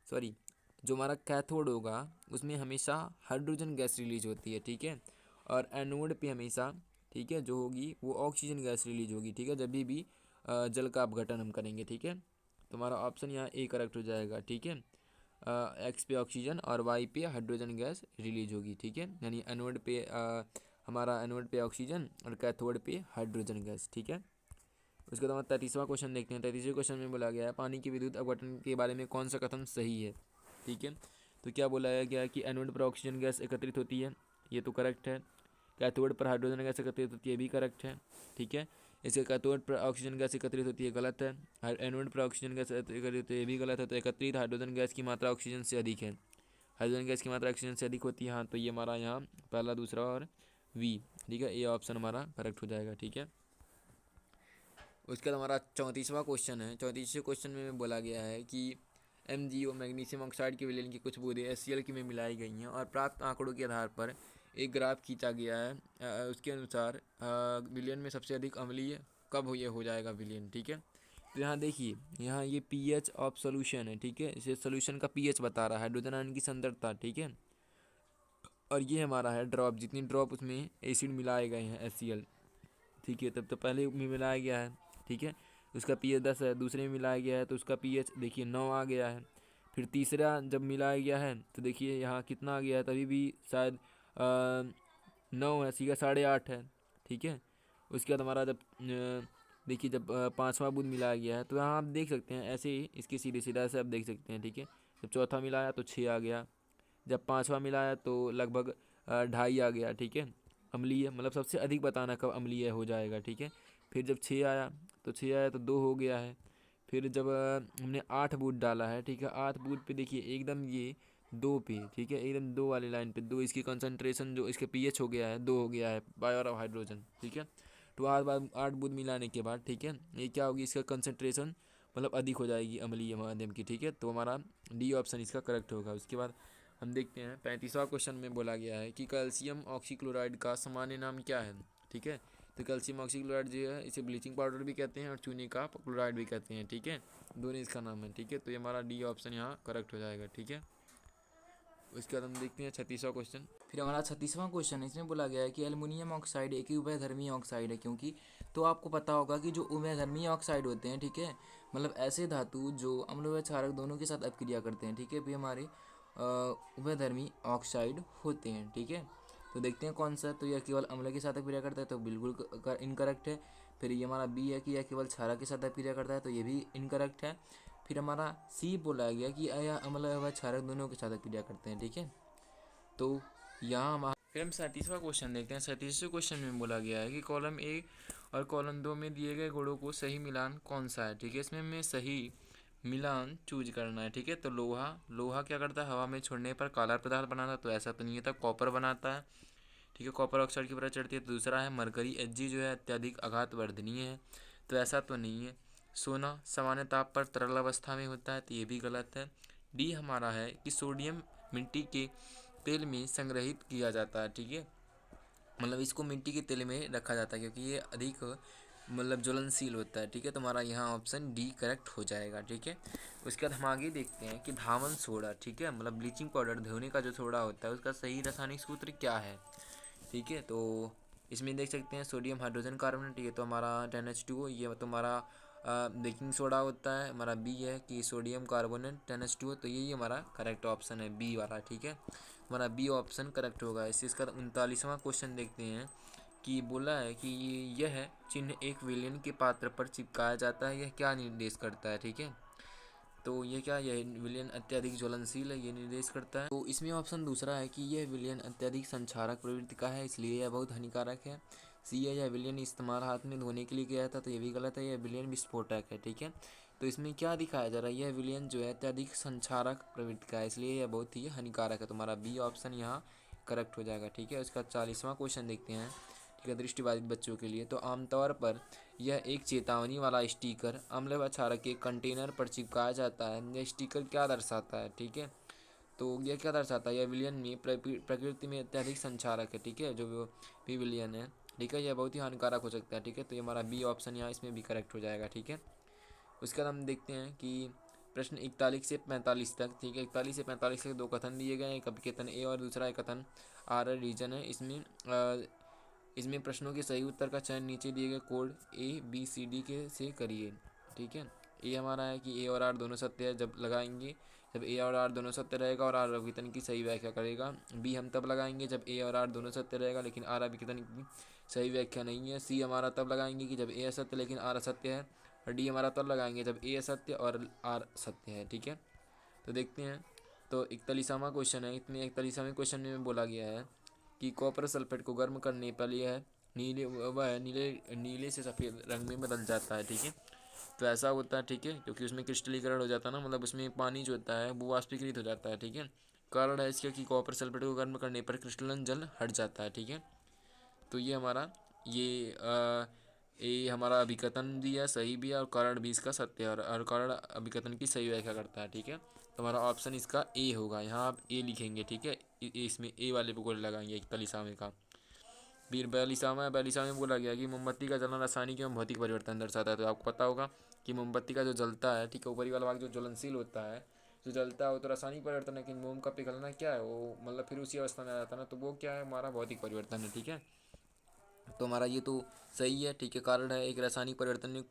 सॉरी, जो हमारा कैथोड होगा उसमें हमेशा हाइड्रोजन गैस रिलीज होती है, ठीक है। और एनोड पे हमेशा, ठीक है, जो होगी वो ऑक्सीजन गैस रिलीज होगी, ठीक है, जब भी जल का अपघटन हम करेंगे, ठीक है। तो हमारा ऑप्शन यहाँ ए करेक्ट हो जाएगा, ठीक है। एक्स पे ऑक्सीजन और वाई पे हाइड्रोजन गैस रिलीज होगी, ठीक है, यानी एनोड पे हमारा एनोड पे ऑक्सीजन और कैथोड पे हाइड्रोजन गैस, ठीक है। उसके बाद 33वां क्वेश्चन देखते हैं। 33वें क्वेश्चन में बोला गया है पानी के विद्युत अपघटन के बारे में कौन सा कथन सही है। ठीक है, तो क्या बोला गया कि एनोड पर ऑक्सीजन गैस एकत्रित होती है, ये तो करेक्ट है। कैथोड पर हाइड्रोजन गैस एकत्रित होती है, भी करेक्ट है। ठीक है, इसके कैथोड पर ऑक्सीजन गैस एकत्रित होती है, गलत है। एनोड पर ऑक्सीजन गैस एकत्रित होती है, ये भी गलत है। तो एकत्रित हाइड्रोजन गैस की मात्रा ऑक्सीजन से अधिक है, हाइड्रोजन गैस की मात्रा ऑक्सीजन से अधिक होती है। हाँ, तो ये हमारा यहाँ पहला, दूसरा और वी। ठीक है, ये ऑप्शन हमारा करेक्ट हो जाएगा। ठीक है, उसके बाद हमारा 34वां क्वेश्चन है। 34वें क्वेश्चन में बोला गया है कि MgO मैग्नीशियम ऑक्साइड के विलयन की कुछ बूंदें HCl की में मिलाई गई हैं और प्राप्त आंकड़ों के आधार पर एक ग्राफ खींचा गया है। उसके अनुसार विलयन में सबसे अधिक अम्लीय कब ये हो जाएगा विलयन। ठीक है, तो यहाँ देखिए, यहाँ ये pH ऑफ सोल्यूशन है। ठीक है, इसे सोल्यूशन का pH बता रहा है, हाइड्रोजन आयन की सांद्रता। ठीक है, और ये हमारा है ड्रॉप, जितनी ड्रॉप उसमें एसिड मिलाए गए हैं HCl। ठीक है, तब तो पहले में मिलाया गया है। ठीक है, उसका pH 10 है, दूसरे में मिलाया गया है तो उसका pH देखिए 9 आ गया है। फिर तीसरा जब मिलाया गया है तो देखिए यहाँ कितना आ गया है, तभी भी शायद 9 है, सीधा 8.5 है। ठीक है, उसके बाद हमारा जब देखिए जब 5वां बूंद मिलाया गया है तो यहाँ आप देख सकते हैं, ऐसे ही इसके सीधे सीधा से आप देख सकते हैं। ठीक है, जब चौथा मिलाया तो 6 आ गया, जब 5वां मिलाया तो लगभग 2.5 आ गया। ठीक है, अम्लीय मतलब सबसे अधिक बताना कब अम्लीय हो जाएगा। ठीक है, फिर जब 6 आया तो 6 आया तो 2 हो गया है। फिर जब हमने 8 बूंद डाला है, ठीक है, 8 बूंद पे देखिए एकदम ये 2 पे, ठीक है, एकदम 2 वाली लाइन पे 2, इसकी कंसंट्रेशन जो इसके pH हो गया है 2 हो गया है बाय ऑफ हाइड्रोजन। ठीक है, तो 8 बूंद मिलाने के बाद, ठीक है, ये क्या होगी, इसका कंसंट्रेशन मतलब अधिक हो जाएगी अम्लीय माध्यम की। ठीक है, तो हमारा डी ऑप्शन इसका करेक्ट होगा। उसके बाद हम देखते हैं 35वां क्वेश्चन में बोला गया है कि कैल्शियम ऑक्सीक्लोराइड का सामान्य नाम क्या है। ठीक है, तो कैल्शियम ऑक्सीक्लोराइड जो है इसे ब्लीचिंग पाउडर भी कहते हैं और चूने का क्लोराइड भी कहते हैं। ठीक है, दोनों इसका नाम है। ठीक है, तो ये हमारा डी ऑप्शन यहाँ करेक्ट हो जाएगा। ठीक है, उसके बाद हम देखते हैं 36वां क्वेश्चन। फिर हमारा 36वां क्वेश्चन है, इसमें बोला गया है कि एल्युमिनियम ऑक्साइड एक ही उभयधर्मी ऑक्साइड है, क्योंकि तो आपको पता होगा कि जो उभयधर्मी ऑक्साइड होते हैं, ठीक है, मतलब ऐसे धातु जो अम्ल व क्षारक दोनों के साथ अपक्रिया करते हैं। ठीक है, भी हमारे उभयधर्मी ऑक्साइड होते हैं। ठीक है, तो देखते हैं कौन सा, तो यह केवल अम्ल के साथ अपक्रिया करता है, तो बिल्कुल इनकरेक्ट है। फिर ये हमारा बी है कि यह केवल क्षारक के साथ अपक्रिया करता है, तो ये भी इनकरेक्ट है। फिर हमारा सी बोला गया कि यह अम्ल व क्षारक दोनों के साथ अपक्रिया करते हैं। ठीक है, तो यहाँ हमारा फिर हम 37वां क्वेश्चन देखते हैं। 37वें क्वेश्चन में बोला गया है कि कॉलम ए और कॉलम 2 में दिए गए गुणों को सही मिलान कौन सा है। ठीक है, इसमें हमें सही मिलान चूज करना है। ठीक है, तो लोहा क्या करता है, हवा में छोड़ने पर काला पदार्थ बनाता है, तो ऐसा तो नहीं है, कॉपर बनाता है। ठीक है, कॉपर ऑक्साइड की परत चढ़ती है। तो दूसरा है मरकरी Hg जो है अत्यधिक आघात वर्धनीय है, तो ऐसा तो नहीं है। सोना सामान्य ताप पर तरल अवस्था में होता है, तो ये भी गलत है। डी हमारा है कि सोडियम मिट्टी के तेल में संग्रहित किया जाता है। ठीक है, मतलब इसको मिट्टी के तेल में रखा जाता है क्योंकि ये अधिक मतलब ज्वलनशील होता है। ठीक है, तो हमारा यहाँ ऑप्शन डी करेक्ट हो जाएगा। ठीक है, उसके बाद हम आगे देखते हैं कि धावन सोडा, ठीक है, मतलब ब्लीचिंग पाउडर धोने का जो सोडा होता है उसका सही रासायनिक सूत्र क्या है। ठीक है, तो इसमें देख सकते हैं सोडियम हाइड्रोजन कार्बोनेट, ये तो हमारा 10H2O, ये तो हमारा बेकिंग सोडा होता है। हमारा बी है कि सोडियम कार्बोनेट 10H2O, तो यही हमारा करेक्ट ऑप्शन है बी वाला। ठीक है, हमारा बी ऑप्शन करेक्ट होगा। इसका 39वां क्वेश्चन देखते हैं कि बोला है कि यह चिन्ह एक विलयन के पात्र पर चिपकाया जाता है, यह क्या निर्देश करता है। ठीक है, तो ये क्या, यह विलयन अत्यधिक ज्वलनशील है, ये निर्देश करता है। तो इसमें ऑप्शन दूसरा है कि यह विलयन अत्यधिक संक्षारक प्रवृत्ति का है, इसलिए यह बहुत हानिकारक है। सी है, यह विलयन इस्तेमाल हाथ में धोने के लिए किया था, तो ये भी गलत है, यह विलयन विस्फोटक है। ठीक है, तो इसमें क्या दिखाया जा रहा है, यह विलयन जो है अत्यधिक संक्षारक प्रवृत्ति का है, इसलिए यह बहुत ही हानिकारक है। तो हमारा बी ऑप्शन यहाँ करेक्ट हो जाएगा। ठीक है, उसका 40वां क्वेश्चन देखते हैं। ठीक है, दृष्टिबाधित बच्चों के लिए, तो आमतौर पर यह एक चेतावनी वाला स्टिकर अम्ल व क्षारक के कंटेनर पर चिपकाया जाता है। यह स्टिकर क्या दर्शाता है। ठीक है, तो यह क्या दर्शाता है, यह विलयन में प्रकृति में अत्यधिक संक्षारक है। ठीक है, जो भी विलयन है, ठीक है, यह बहुत ही हानिकारक हो सकता है। ठीक है, तो ये हमारा बी ऑप्शन यहाँ इसमें भी करेक्ट हो जाएगा। ठीक है, उसके बाद हम देखते हैं कि प्रश्न 41 से 45 तक, ठीक है, 41 से 45 तक दो कथन दिए गए हैं, एक कथन ए और दूसरा एक कथन आर रीजन है। इसमें प्रश्नों के सही उत्तर का चयन नीचे दिए गए कोड ABCD के से करिए। ठीक है, ए हमारा है कि ए और आर दोनों सत्य है, जब लगाएंगे जब ए और आर दोनों सत्य रहेगा और आर अभिकथन की सही व्याख्या करेगा। बी हम तब लगाएंगे जब ए और आर दोनों सत्य रहेगा लेकिन आर अभिकथन की सही व्याख्या नहीं है। सी हमारा तब लगाएंगे कि जब ए असत्य लेकिन आर असत्य है। और डी हमारा तब लगाएंगे जब ए असत्य और आर सत्य है। ठीक है, तो देखते हैं। तो 41वां क्वेश्चन है। इसमें 41वें क्वेश्चन में बोला गया है कि कॉपर सल्फेट को गर्म करने पर यह नीले वह नीले नीले से सफ़ेद रंग में बदल जाता है। ठीक है, तो ऐसा होता है। ठीक है, क्योंकि उसमें क्रिस्टलीकरण हो जाता है ना, मतलब उसमें पानी जो होता है वो वाष्पीकृत हो जाता है। ठीक है, कारण है इसका कि कॉपर सल्फेट को गर्म करने पर क्रिस्टलन जल हट जाता है। ठीक है, तो ये हमारा ये हमारा अभिकथन भी है, सही भी है, और कारण भी इसका सत्य है, और कारण अभिकथन की सही व्याख्या करता है। ठीक है, तो हमारा ऑप्शन इसका ए होगा। यहाँ आप ए लिखेंगे। ठीक है, इसमें ए वाले पे गोल लगाएंगे 41वें का। फिर 42वें बोला गया कि मोमबत्ती का जलना रासायनिक एवं भौतिक परिवर्तन दर्शाता है। तो आपको पता होगा कि मोमबत्ती का जो जलता है, ठीक है, ऊपरी वाला भाग जो ज्वलनशील होता है, जो जलता है वो तो रासायनिक परिवर्तन है, लेकिन मोम का पिघलना क्या है, वो मतलब फिर उसी अवस्था में आ जाता है ना, तो वो क्या है, हमारा भौतिक परिवर्तन है। ठीक है, तो हमारा ये तो सही है। ठीक है, कारण है एक रासायनिक परिवर्तन में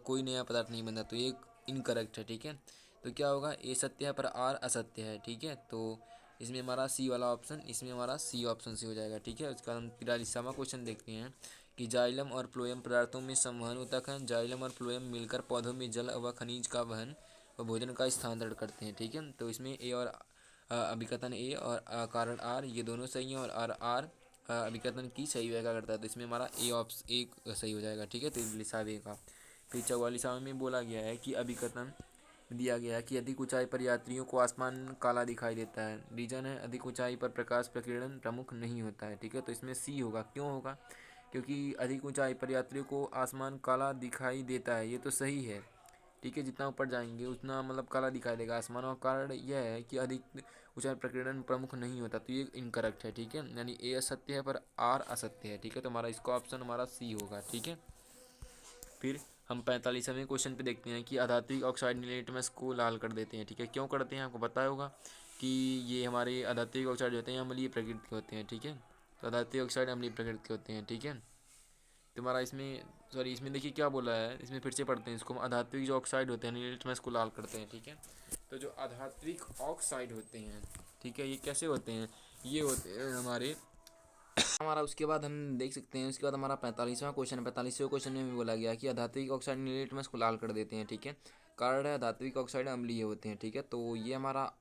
कोई नया पदार्थ नहीं बनता, तो ये इनकरेक्ट है। ठीक है, तो क्या होगा, ए सत्य है पर आर असत्य है। ठीक है, तो इसमें हमारा सी वाला ऑप्शन, इसमें हमारा सी ऑप्शन से हो जाएगा। ठीक है, उसका हम 43वां क्वेश्चन देखते हैं कि जाइलम और फ्लोएम पदार्थों में संवहन ऊतक है। जाइलम और फ्लोएम मिलकर पौधों में जल व खनिज का वहन व भोजन का स्थानांतरण करते हैं। ठीक है, तो इसमें ए और अभिकथन ए और कारण आर ये दोनों सही हैं, और आर आर अभिकथन की सही व्याख्या करता है। तो इसमें हमारा ए ऑप्शन एक सही हो जाएगा। ठीक है, 43वें का। फिर 44वें में बोला गया है कि अभिकथन दिया गया है कि अधिक ऊंचाई पर यात्रियों को आसमान काला दिखाई देता है। रीजन है अधिक ऊंचाई पर प्रकाश प्रकीर्णन प्रमुख नहीं होता है। ठीक है, तो इसमें सी होगा। क्यों होगा, क्योंकि अधिक ऊंचाई पर यात्रियों को आसमान काला दिखाई देता है, ये तो सही है। ठीक है, जितना ऊपर जाएंगे उतना मतलब काला दिखाई देगा आसमान, और कारण यह है कि अधिक ऊंचाई प्रकीर्णन प्रमुख नहीं होता, तो ये इनकरेक्ट है। ठीक है, यानी ए असत्य है पर आर असत्य है। ठीक है, तो हमारा इसका ऑप्शन हमारा सी होगा। ठीक है, फिर हम 45वें क्वेश्चन पे देखते हैं कि अधात्विक ऑक्साइड नीले लिटमस को लाल कर देते हैं। ठीक है, क्यों करते हैं आपको पता होगा कि ये हमारे अधात्विक ऑक्साइड होते हैं अम्लीय प्रकृति के होते हैं। ठीक है, तो अधात्विक ऑक्साइड अम्लीय प्रकृति के होते हैं। ठीक है, तुम्हारा इसमें सॉरी इसमें देखिए क्या बोला है, इसमें फिर से पढ़ते हैं इसको। अधात्विक जो ऑक्साइड होते हैं नीले लिटमस को लाल करते हैं। ठीक है, तो जो अधात्विक ऑक्साइड होते हैं, ठीक है, ये कैसे होते हैं, ये होते हैं हमारा उसके बाद हम देख सकते हैं। उसके बाद हमारा 45वां क्वेश्चन है। 45वें क्वेश्चन में भी बोला गया कि अधात्विक ऑक्साइड नीले लिटमस को लाल कर देते हैं। ठीक है, कारण है अधात्विक ऑक्साइड अम्लीय होते हैं। ठीक है, तो ये हमारा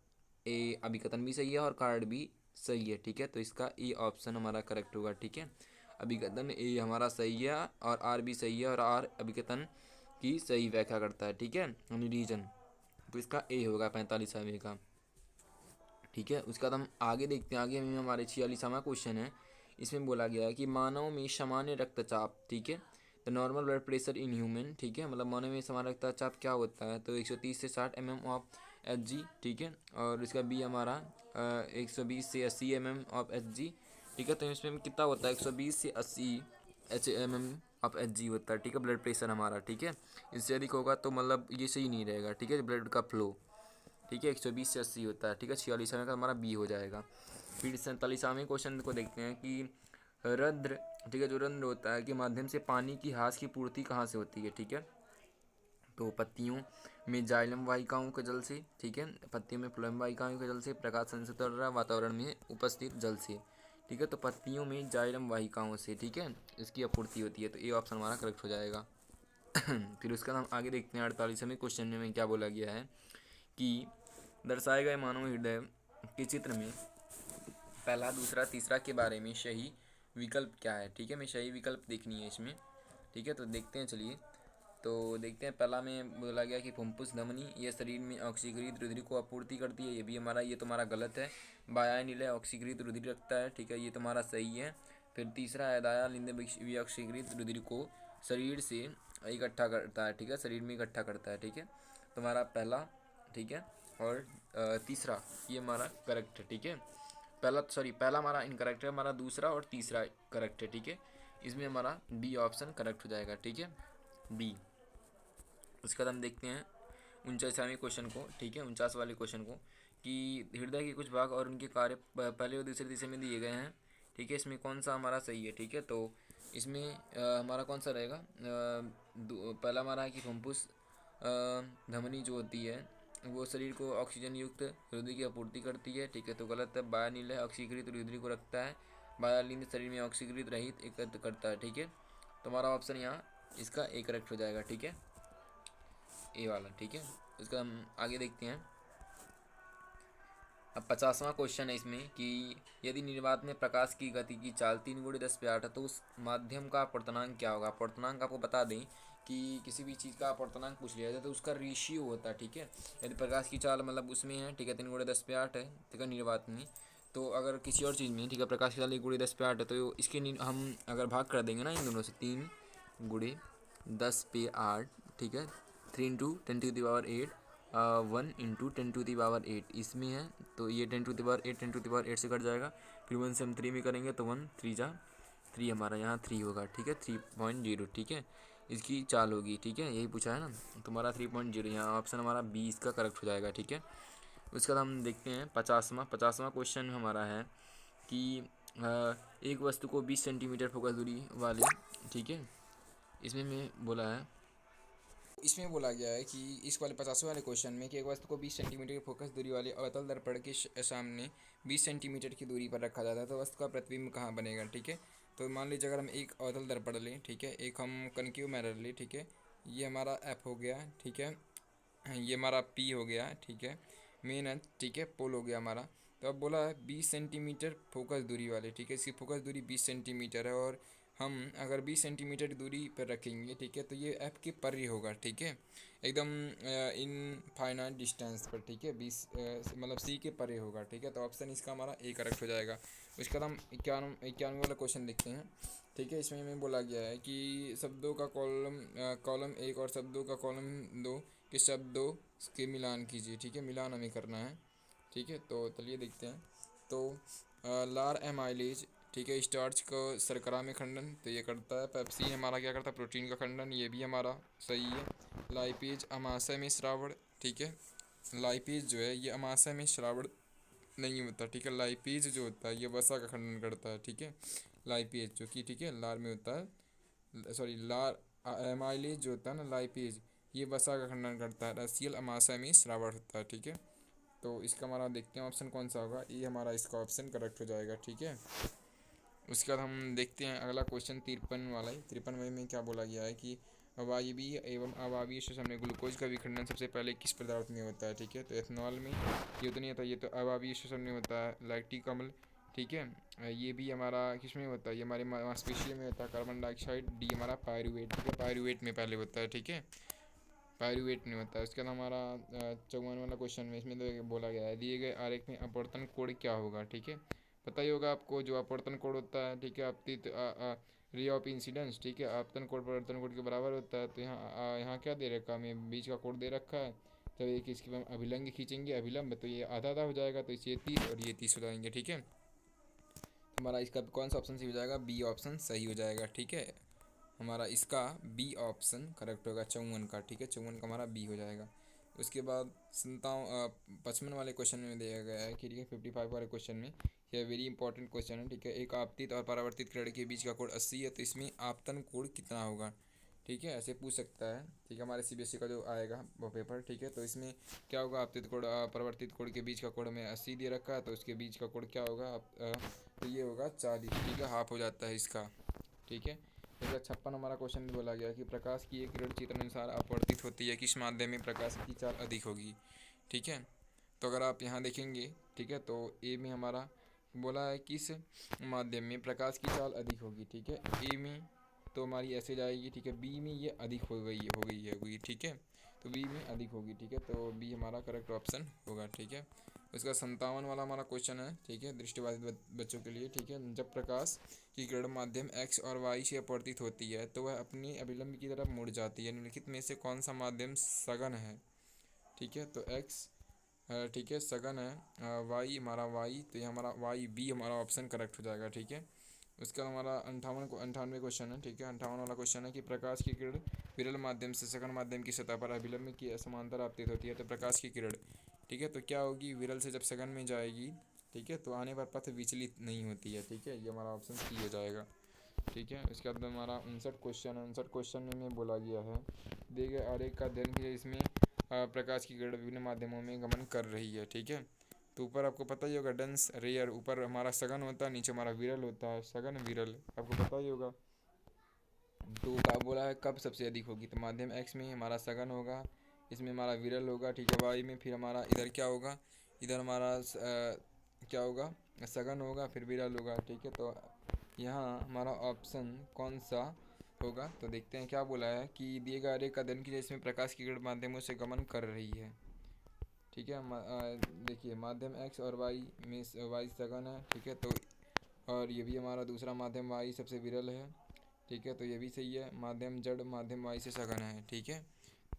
ए अभिकथन भी सही है और कारण भी सही है। ठीक है, तो इसका ए ऑप्शन हमारा करेक्ट होगा। ठीक है, अभिकथन ए हमारा सही है और आर भी सही है, और आर अभिकथन की सही व्याख्या करता है। ठीक है, यानी रीजन, तो इसका ए होगा 45वें का। ठीक है, उसके बाद हम आगे देखते हैं। आगे में हमारे 46वां क्वेश्चन है। इसमें बोला गया है कि मानव में सामान्य रक्तचाप, ठीक है, the normal blood pressure in human, ठीक है, मतलब मानव में सामान्य रक्तचाप क्या होता है, तो 130 से 60 mm ऑफ एच जी। ठीक है, और इसका बी हमारा 120 से 80 mm ऑफ एच जी। ठीक है, तो इसमें कितना होता है, 120 से 80 mm ऑफ एच जी होता है। ठीक है, ब्लड प्रेशर हमारा। ठीक है, इससे अधिक होगा तो मतलब ये सही नहीं रहेगा। ठीक है, ब्लड का फ्लो, ठीक है, 120 से 80 होता है। ठीक है, 46वें का हमारा बी हो जाएगा। फिर 47वें क्वेश्चन को देखते हैं कि रंध्र, ठीक है, जो रंध्र होता है के माध्यम से पानी की हास की पूर्ति कहाँ से होती है। ठीक है, तो पत्तियों में जाइलम वाहिकाओं के जल से, ठीक है, पत्तियों में फ्लोएम वाहिकाओं के जल से, प्रकाश संश्लेषित वातावरण में उपस्थित जल से। ठीक है, तो पत्तियों में जाइलम वाहिकाओं से, ठीक है, इसकी आपूर्ति होती है, तो ये ऑप्शन हमारा करेक्ट हो जाएगा। फिर उसका हम आगे देखते हैं। 48वें क्वेश्चन में क्या बोला गया है कि दर्शाए गए मानव हृदय के चित्र में पहला, दूसरा, तीसरा के बारे में सही विकल्प क्या है। ठीक है, हमें सही विकल्प देखनी है इसमें। ठीक है, तो देखते हैं, चलिए तो देखते हैं। पहला में बोला गया कि फुफ्फुस धमनी यह शरीर में ऑक्सीकृत रुधिर को आपूर्ति करती है, ये भी हमारा, ये तुम्हारा गलत है। बाया नीले ऑक्सीकृत रुधिर रखता है। ठीक है, ये तुम्हारा सही है। फिर तीसरा है दाया लिंद विऑक्सीकृत रुधिर को शरीर से इकट्ठा करता है। ठीक है, शरीर में इकट्ठा करता है। ठीक है, तुम्हारा पहला, ठीक है, और तीसरा ये हमारा करेक्ट है। ठीक है, पहला हमारा इनकरेक्ट है, हमारा दूसरा और तीसरा करेक्ट है। ठीक है, इसमें हमारा बी ऑप्शन करेक्ट हो जाएगा। ठीक है, बी। उसके बाद हम देखते हैं 49वें क्वेश्चन को। ठीक है, 49 वाले क्वेश्चन को कि हृदय के कुछ भाग और उनके कार्य पहले और दूसरे दिशा में दिए गए हैं। ठीक है, इसमें कौन सा हमारा सही है। ठीक है, तो इसमें हमारा कौन सा रहेगा, पहला हमारा है कि फुफ्फुस धमनी जो होती है वो शरीर को ऑक्सीजन युक्त रुधिर की आपूर्ति करती है, ठीक है। तो गलत है, बायानील है, ऑक्सीकृत रुधिर को रखता है, बायानील शरीर में ऑक्सीकृत रहित एकत्र करता है, ठीक है। तो हमारा ऑप्शन यहाँ इसका ए करेक्ट हो जाएगा, ठीक है, ए वाला, ठीक है। इसका हम आगे देखते हैं। अब 50वां क्वेश्चन है इसमें कि यदि निर्वात में प्रकाश की गति की चाल 3 × 10⁻⁸ है तो उस माध्यम का अपवर्तनांक क्या होगा। अपवर्तनांक आपको बता दें कि किसी भी चीज़ का अपवर्तनांक पूछ लिया जाए तो उसका रेशियो होता है, ठीक है। यदि प्रकाश की चाल मतलब उसमें है, ठीक है, 3 × 10⁸ है, ठीक है, निर्वात में। तो अगर किसी और चीज़ में, ठीक है, प्रकाश की चाल 1 × 10⁸ है तो इसके हम अगर भाग कर देंगे ना इन दोनों से, 3 × 10⁸, ठीक है, 3 × 10⁸ 1 × 10⁸ इसमें है। तो ये 10⁸ से कट जाएगा, फिर 1 से हम 3 में करेंगे तो 1 3 जा 3, हमारा यहाँ 3 होगा, ठीक है, 3.0, ठीक है, इसकी चाल होगी, ठीक है, यही पूछा है ना। तुम्हारा 3.0 यहाँ ऑप्शन हमारा बी इसका करेक्ट हो जाएगा, ठीक है। उसके बाद हम देखते हैं 50वां क्वेश्चन हमारा है कि एक वस्तु को 20 सेंटीमीटर फोकस दूरी वाले, ठीक है, इसमें में बोला है, इसमें बोला गया है कि इस वाले 50वें वाले क्वेश्चन में कि एक वस्तु को 20 सेंटीमीटर की फोकस दूरी वाले अवतल दर्पण के सामने 20 सेंटीमीटर की दूरी पर रखा जाता है तो वस्तु का प्रतिबिंब कहाँ बनेगा, ठीक है। तो मान लीजिए अगर हम एक अवतल दर्पण लें, ठीक है, एक हम कनकेव मिरर लें, ठीक है, ये हमारा एफ हो गया, ठीक है, ये हमारा पी हो गया, ठीक है, मेन है, ठीक है, पोल हो गया हमारा। तो अब बोला है 20 सेंटीमीटर फोकस दूरी वाले, ठीक है, इसकी फोकस दूरी 20 सेंटीमीटर है और हम अगर 20 सेंटीमीटर दूरी पर रखेंगे, ठीक है, तो ये एफ के पर ही होगा, ठीक है, एकदम इन फाइनाइट डिस्टेंस पर, ठीक है, 20 मतलब सी के परे होगा, ठीक है। तो ऑप्शन इसका हमारा ए करेक्ट हो जाएगा। उसके बाद हम 91 वाला क्वेश्चन देखते हैं, ठीक है। इसमें हमें बोला गया है कि शब्दों का कॉलम 1 और शब्दों का कॉलम 2 के शब्दों के मिलान कीजिए, ठीक है, मिलान हमें करना है, ठीक है। तो चलिए देखते हैं। तो लार एमाइलेज, ठीक है, स्टार्च को शर्करा में खंडन, तो ये करता है। पेप्सी हमारा क्या करता है, प्रोटीन का खंडन, ये भी हमारा सही है। लाइपेज अमाशय में श्रावण, ठीक है, लाइपेज जो है ये अमाशय में श्रावण नहीं होता, ठीक है। लाइपेज जो होता है ये वसा का खंडन करता है, ठीक है, लाइपेज जो कि, ठीक है, लार में होता है, सॉरी, लार एमाइलेज जो होता है ना, लाइपेज, ये वसा का खंडन करता है। रसियल अमाशय में श्रावण होता है, ठीक है। तो इसका हमारा देखते हैं ऑप्शन कौन सा होगा, ये हमारा इसका ऑप्शन करेक्ट हो जाएगा, ठीक है। उसके बाद हम देखते हैं अगला क्वेश्चन 53 वाला है। 53 में क्या बोला गया है कि अवायवीय एवं अवायवीय श्वसन में ग्लूकोज का विखंडन सबसे पहले किस पदार्थ में होता है, ठीक है। तो एथनॉल में ये तो नहीं होता, ये तो अवायवीय श्वसन में होता है, लैक्टिक अम्ल, ठीक है। ये भी हमारा किस में होता है, ये हमारे मांसपेशियों में होता है, कार्बन डाइऑक्साइड, डी हमारा पायरुवेट, ठीक है, पायरुवेट में पहले होता है, ठीक है, पायरुवेट नहीं होता है। उसके बाद हमारा 54 वाला क्वेश्चन में इसमें तो बोला गया है दिए गए आरेख में अपवर्तन कोण क्या होगा, ठीक है। पता ही होगा आपको जो अपवर्तन कोण होता है, ठीक है, आपतित रे ऑफ इंसिडेंस, ठीक है, आपतन कोण परिवर्तन कोण के बराबर होता है। तो यहाँ क्या दे रखा है हमें, बीच का कोण दे रखा है। तो एक इसकी हम अभिलंब खींचेंगे, अभिलंब, तो ये आधा आधा हो जाएगा, तो इसे 30 और ये 30 हो जाएंगे, ठीक है। हमारा इसका कौन सा ऑप्शन सही हो जाएगा, बी ऑप्शन सही हो जाएगा, ठीक है। हमारा इसका बी ऑप्शन करेक्ट होगा 54 का, ठीक है, 54 का हमारा बी हो जाएगा। उसके बाद 55 वाले क्वेश्चन में दिया गया है कि, ठीक है, 55 वाले क्वेश्चन में यह वेरी इंपॉर्टेंट क्वेश्चन है, ठीक है। एक आपतित और परावर्तित किरण के बीच का कोण 80 है तो इसमें आपतन कोण कितना होगा, ठीक है, ऐसे पूछ सकता है, ठीक है, हमारे सीबीएसई का जो आएगा वो पेपर, ठीक है। तो इसमें क्या होगा, आपतित कोण परावर्तित कोण के बीच का कोण में 80 दे रखा है, तो उसके बीच का कोण क्या होगा, तो ये होगा 40, ठीक है, हाफ हो जाता है इसका, ठीक है। इसका 56 हमारा क्वेश्चन में बोला गया कि प्रकाश की एक किरण चित्र अनुसार अपवर्तित होती है, किस माध्यम में प्रकाश की चाल अधिक होगी, ठीक है। तो अगर आप यहाँ देखेंगे, ठीक है, तो ए में हमारा बोला है किस माध्यम में प्रकाश की चाल अधिक होगी, ठीक है। ए में तो हमारी ऐसे जाएगी, ठीक है, बी में ये अधिक हो गई, ठीक है, तो बी में अधिक होगी, ठीक है, तो बी हमारा करेक्ट ऑप्शन होगा, ठीक है। उसका 57 वाला हमारा क्वेश्चन है, ठीक है, दृष्टिबाधित बच्चों के लिए, ठीक है। जब प्रकाश की किरण माध्यम एक्स और वाई से अपवर्तित होती है तो वह अपनी अभिलंब की तरफ मुड़ जाती है, निम्नलिखित में से कौन सा माध्यम सघन है, ठीक है। तो एक्स, ठीक है, सघन है, वाई हमारा वाई, तो ये हमारा वाई बी हमारा ऑप्शन करेक्ट हो जाएगा, ठीक है। उसका हमारा 98वां क्वेश्चन है, ठीक है, 58 वाला क्वेश्चन है कि प्रकाश की किरण विरल माध्यम से सघन माध्यम की सतह पर अभिलंब की समांतर आपतित होती है तो प्रकाश की किरण, ठीक है, तो क्या होगी, विरल से जब सघन में जाएगी, ठीक है, तो आने पर पथ विचलित नहीं होती है, ठीक है, ये हमारा ऑप्शन सी हो जाएगा, ठीक है। उसके बाद हमारा 59 क्वेश्चन है। 59 क्वेश्चन में बोला गया है दिए गए आरेख का अध्ययन कीजिए, इसमें प्रकाश की किरण विभिन्न माध्यमों में गमन कर रही है, ठीक है। तो ऊपर आपको पता ही होगा डेंस रेयर, ऊपर हमारा सघन होता है, नीचे हमारा विरल होता है, सघन विरल आपको पता ही होगा। तो क्या बोला है कब सबसे अधिक होगी, तो माध्यम एक्स में हमारा सघन होगा, इसमें हमारा विरल होगा, ठीक है। वाई में फिर हमारा इधर क्या होगा, इधर हमारा क्या होगा, सघन होगा फिर विरल होगा, ठीक है। तो यहाँ हमारा ऑप्शन कौन सा होगा, तो देखते हैं क्या बोला है कि दिए गए आरेख का अध्ययन कीजिए इसमें प्रकाश की किरण माध्यमों से गमन कर रही है, ठीक है। देखिए माध्यम एक्स और वाई में वाई सघन है, ठीक है। तो और ये भी हमारा दूसरा माध्यम वाई सबसे विरल है, ठीक है। तो ये भी सही है, माध्यम जड़ माध्यम वाई से सघन है, ठीक है।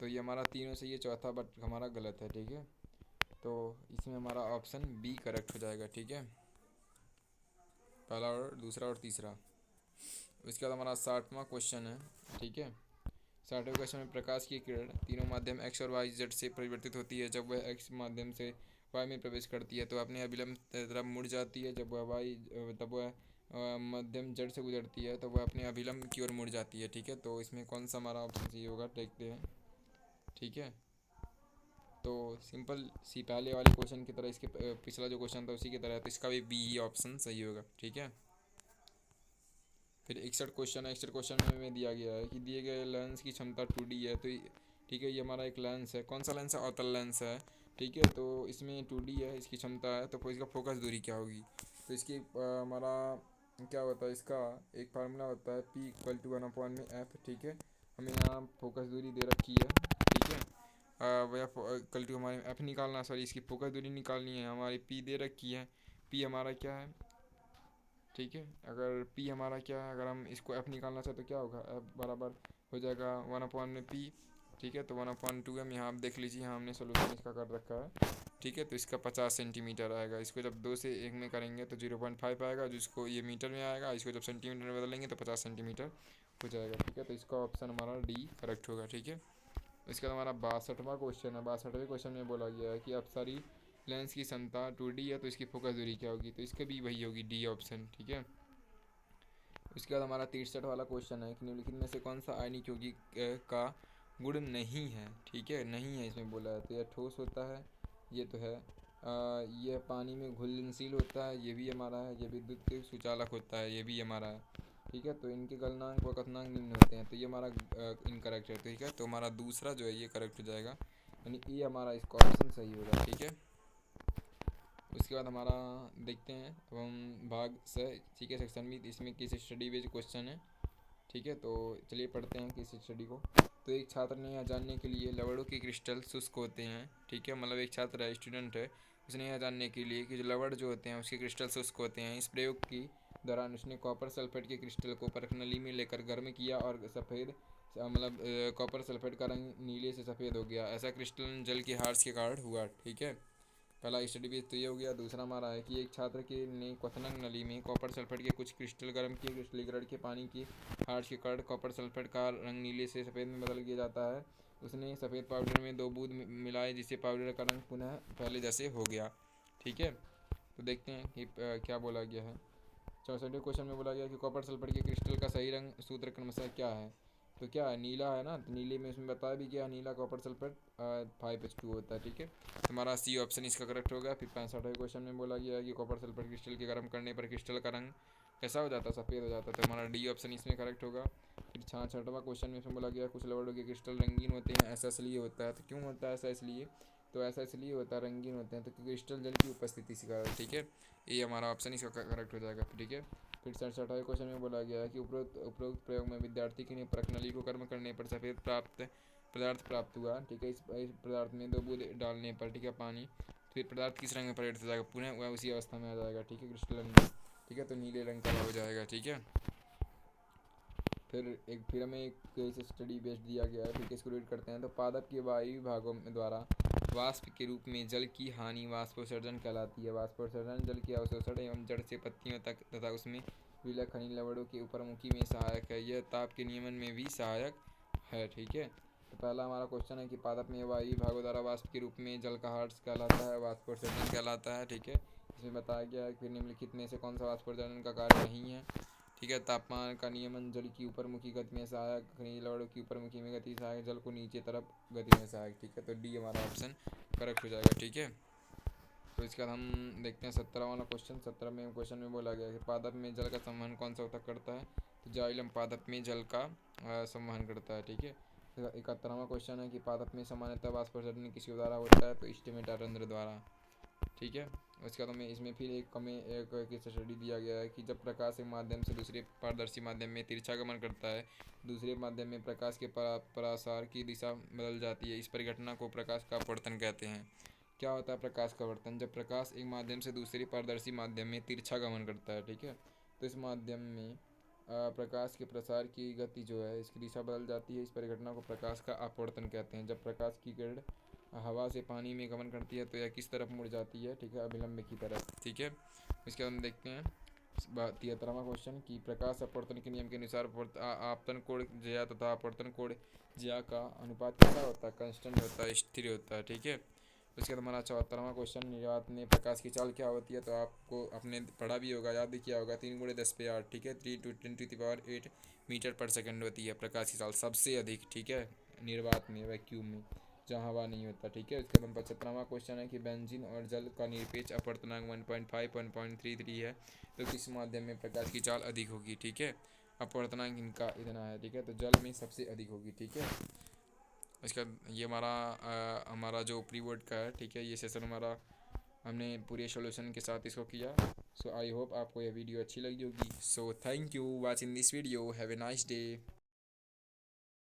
तो ये हमारा तीनों सही है, चौथा बट हमारा गलत है, ठीक है। तो इसमें हमारा ऑप्शन बी करेक्ट हो जाएगा, ठीक है, पहला और दूसरा और तीसरा। उसके बाद हमारा 60वां क्वेश्चन है, ठीक है। 60वें क्वेश्चन में प्रकाश की किरण तीनों माध्यम एक्स और वाई जेड से परिवर्तित होती है। जब वह एक्स माध्यम से वाई में प्रवेश करती है तो अपने अभिलंब तरफ मुड़ जाती है। जब वह वाई तब वह मध्यम जड़ से गुजरती है तो वह अपने अभिलंब की ओर मुड़ जाती है, ठीक है। तो इसमें कौन सा हमारा ऑप्शन सही होगा देखते हैं, ठीक है। तो सिंपल सी पहले वाले क्वेश्चन की तरह इसके पिछला जो क्वेश्चन था उसी की तरह, तो इसका भी बी ही ऑप्शन सही होगा, ठीक है। फिर 61 क्वेश्चन है, 61 क्वेश्चन में दिया गया है कि दिए गए लेंस की क्षमता 2D है, तो ठीक है ये हमारा एक लेंस है, कौन सा लेंस है, अवतल लेंस है, ठीक है। तो इसमें 2D है, इसकी क्षमता है, तो फिर इसका फोकस दूरी क्या होगी, तो इसकी हमारा क्या होता है, इसका एक फार्मूला होता है P=1/f, ठीक है। हमें यहाँ फोकस दूरी दे रखी है, ठीक है। वह इक्वल टू हमारे एफ निकालना, सॉरी इसकी फोकस दूरी निकालनी है, हमारी पी दे रखी है, पी हमारा क्या है, ठीक है। अगर पी हमारा क्या है, अगर हम इसको एफ निकालना चाहते तो क्या होगा, एफ बराबर हो जाएगा 1/p, ठीक है। तो 1/2 हम यहाँ आप देख लीजिए, यहाँ हमने सोल्यूशन इसका कर रखा है, ठीक है। तो इसका 50 सेंटीमीटर आएगा, इसको जब 2 से 1 में करेंगे तो 0.5 आएगा, जिसको ये मीटर में आएगा, इसको जब सेंटीमीटर में बदलेंगे तो 50 सेंटीमीटर हो जाएगा, ठीक है। तो इसका ऑप्शन हमारा डी करेक्ट होगा, ठीक है। इसके बाद हमारा 62वां क्वेश्चन है, 62वें क्वेश्चन में बोला गया है कि अपसारी लेंस की क्षमता 2D है तो इसकी फोकस दूरी क्या होगी, तो इसका भी वही होगी डी ऑप्शन, ठीक है। उसके बाद हमारा 63 वाला क्वेश्चन है कि निम्नलिखित में से कौन सा आयनिक यौगिक का गुण नहीं है, ठीक है, नहीं है इसमें बोला है। तो यह ठोस होता है, ये तो है, यह पानी में घुलनशील होता है, ये भी हमारा है, ये विद्युत के सुचालक होता है, ये भी हमारा है, ठीक है। तो इनके गलनांक व कथनांक निम्न होते हैं, तो ये हमारा इनकरेक्ट है, ठीक है। तो हमारा दूसरा जो है ये करेक्ट हो जाएगा, यानी ये हमारा इसका ऑप्शन सही होगा, ठीक है। उसके बाद हमारा देखते हैं अब हम भाग से, ठीक है, सेक्शन भी, इसमें केस स्टडी बेस्ड क्वेश्चन है, ठीक है। तो चलिए पढ़ते हैं केस स्टडी को। तो एक छात्र ने यह जानने के लिए लवड़ों के क्रिस्टल शुष्क होते हैं, ठीक है, मतलब एक छात्र है, स्टूडेंट है, उसने यह जानने के लिए कि जो लवड़ जो होते हैं उसके क्रिस्टल शुष्क होते हैं। इस प्रयोग की दौरान उसने कॉपर सल्फेट के क्रिस्टल को परख नली में लेकर गर्म किया और सफ़ेद मतलब कॉपर सल्फेट का रंग नीले से सफ़ेद हो गया। ऐसा क्रिस्टल जल के हार्स के कारण हुआ, ठीक है। पहला स्टडी बेस तो ये हो गया। दूसरा हमारा है कि एक छात्र के ने क्वथनक नली में कॉपर सल्फेट के कुछ क्रिस्टल गर्म किए, क्रिस्टलीकरण के पानी की हार्श के कारण कॉपर सल्फेट का रंग नीले से सफ़ेद में बदल दिया जाता है। उसने सफ़ेद पाउडर में 2 बूंद मिलाए जिससे पाउडर का रंग पुनः पहले जैसे हो गया, ठीक है। तो देखते हैं कि क्या बोला गया है। 64वें क्वेश्चन में बोला गया कि कॉपर सल्फेट के क्रिस्टल का सही रंग सूत्र क्रमशः क्या है, तो क्या है, नीला है ना, तो नीले में उसमें बताया भी क्या, नीला कॉपर सल्फेट 5H2 होता है, ठीक है। तो हमारा सी ऑप्शन इसका करेक्ट होगा। फिर 65वें क्वेश्चन में बोला गया है कि कॉपर सल्फेट क्रिस्टल के गर्म करने पर क्रिस्टल का रंग कैसा हो जाता है, सफ़ेद हो जाता है, तो हमारा डी ऑप्शन इसमें करेक्ट होगा। फिर 66वां क्वेश्चन में इसमें बोला गया कुछ लवड़ों के क्रिस्टल रंगीन होते हैं, ऐसा इसलिए होता है, तो क्यों होता है ऐसा, इसलिए तो ऐसा इसलिए होता है रंगीन होते हैं तो क्योंकि क्रिस्टल जल की उपस्थिति से कारण, ठीक है। ये हमारा ऑप्शन इसका करेक्ट हो जाएगा, ठीक है। फिर 67वें क्वेश्चन में बोला गया है कि उपरोक्त प्रयोग में विद्यार्थी की परख नली को गर्म करने पर सफ़ेद पदार्थ प्राप्त हुआ, ठीक है। इस पदार्थ में 2 बूंद डालने पर, ठीक है, पानी, फिर पदार्थ किस रंग में परिवर्तित हो जाएगा, पुनः वह उसी अवस्था में आ जाएगा, ठीक है, क्रिस्टलन में, ठीक है। तो नीले रंग का हो जाएगा, ठीक है। फिर हमें एक केस स्टडी बेस्ड दिया गया है, फिर केस को रीड करते हैं। तो पादप के वायु विभागों द्वारा वाष्प के रूप में जल की हानि वाष्पोत्सर्जन कहलाती है। वाष्पोत्सर्जन जल के अवशोषण एवं जड़ से पत्तियों तक तथा उसमें विलय खनिज लवणों के ऊपरमुखी में सहायक है। यह ताप के नियमन में भी सहायक है, ठीक है। तो पहला हमारा क्वेश्चन है कि पादप में वायु विभागों द्वारा वाष्प के रूप में जल का हार्स कहलाता है, वाष्पोत्सर्जन कहलाता है, ठीक है। इसमें बताया गया है कि निम्नलिखित में से कौन सा वाष्पोत्सर्जन का कार्य नहीं है, ठीक है। तापमान का नियमन जल की ऊपरमुखी गति में सहायक, खनिज लवणों की ऊपरमुखी में गति सहायक, जल को नीचे तरफ गति में सहायक। ठीक है, तो डी हमारा ऑप्शन करेक्ट हो जाएगा। ठीक है, तो इसके बाद हम देखते हैं 17 वाला क्वेश्चन। 17 में क्वेश्चन में बोला गया है कि पादप में जल का संवहन कौन सा ऊतक करता है, तो जाइलम पादप में जल का संवहन करता है। ठीक है, 71वां क्वेश्चन है कि पादप में सामान्यतः वाष्पोत्सर्जन किसके द्वारा होता है, तो स्टेमेटा रंध्र द्वारा। ठीक है, उसके बाद हमें इसमें फिर एक केस स्टडी दिया गया है कि जब प्रकाश एक माध्यम से दूसरे पारदर्शी माध्यम में तिरछा गमन करता है, दूसरे माध्यम में प्रकाश के परासार की दिशा बदल जाती है, इस परिघटना को प्रकाश का अपवर्तन कहते हैं। क्या होता है प्रकाश का अपवर्तन, जब प्रकाश एक माध्यम से दूसरे पारदर्शी माध्यम में तिरछा गमन करता है। ठीक है, तो इस माध्यम में प्रकाश के प्रसार की गति जो है इसकी दिशा बदल जाती है, इस परिघटना को प्रकाश का अपवर्तन कहते हैं। जब प्रकाश की किरण हवा से पानी में गमन करती है तो यह किस तरफ मुड़ जाती है, ठीक है, अभिलंब की तरफ। ठीक है, इसके बाद हम देखते हैं 73वां क्वेश्चन कि प्रकाश अपवर्तन के नियम के अनुसार आपतन कोण ज्या तथा अपवर्तन कोण ज्या का अनुपात कैसा होता है, कांस्टेंट होता है, स्थिर होता है। ठीक है, उसके बाद हमारा 74वां क्वेश्चन, निर्वात में प्रकाश की चाल क्या होती है, तो आपको आपने पढ़ा भी होगा, याद भी किया होगा, 3 × 10⁸। ठीक है, 3 × 10⁸ मीटर पर सेकंड होती है प्रकाश की चाल सबसे अधिक। ठीक है, निर्वात में, वैक्यूम में, जहाँ हवा नहीं होता। ठीक है, उसके बाद 75वां क्वेश्चन है कि बेंजीन और जल का निरपेक्ष अपवर्तनांक 1.5 1.33 है, तो किस माध्यम में प्रकाश की चाल अधिक होगी। ठीक है, अपवर्तनांक इनका इतना है। ठीक है, तो जल में सबसे अधिक होगी। ठीक है, इसका ये हमारा जो प्री बोर्ड का है। ठीक है, ये सेशन हमारा हमने पूरे सॉल्यूशन के साथ इसको किया। सो आई होप आपको यह वीडियो अच्छी लगी होगी। So thank you watching this video, have a nice day.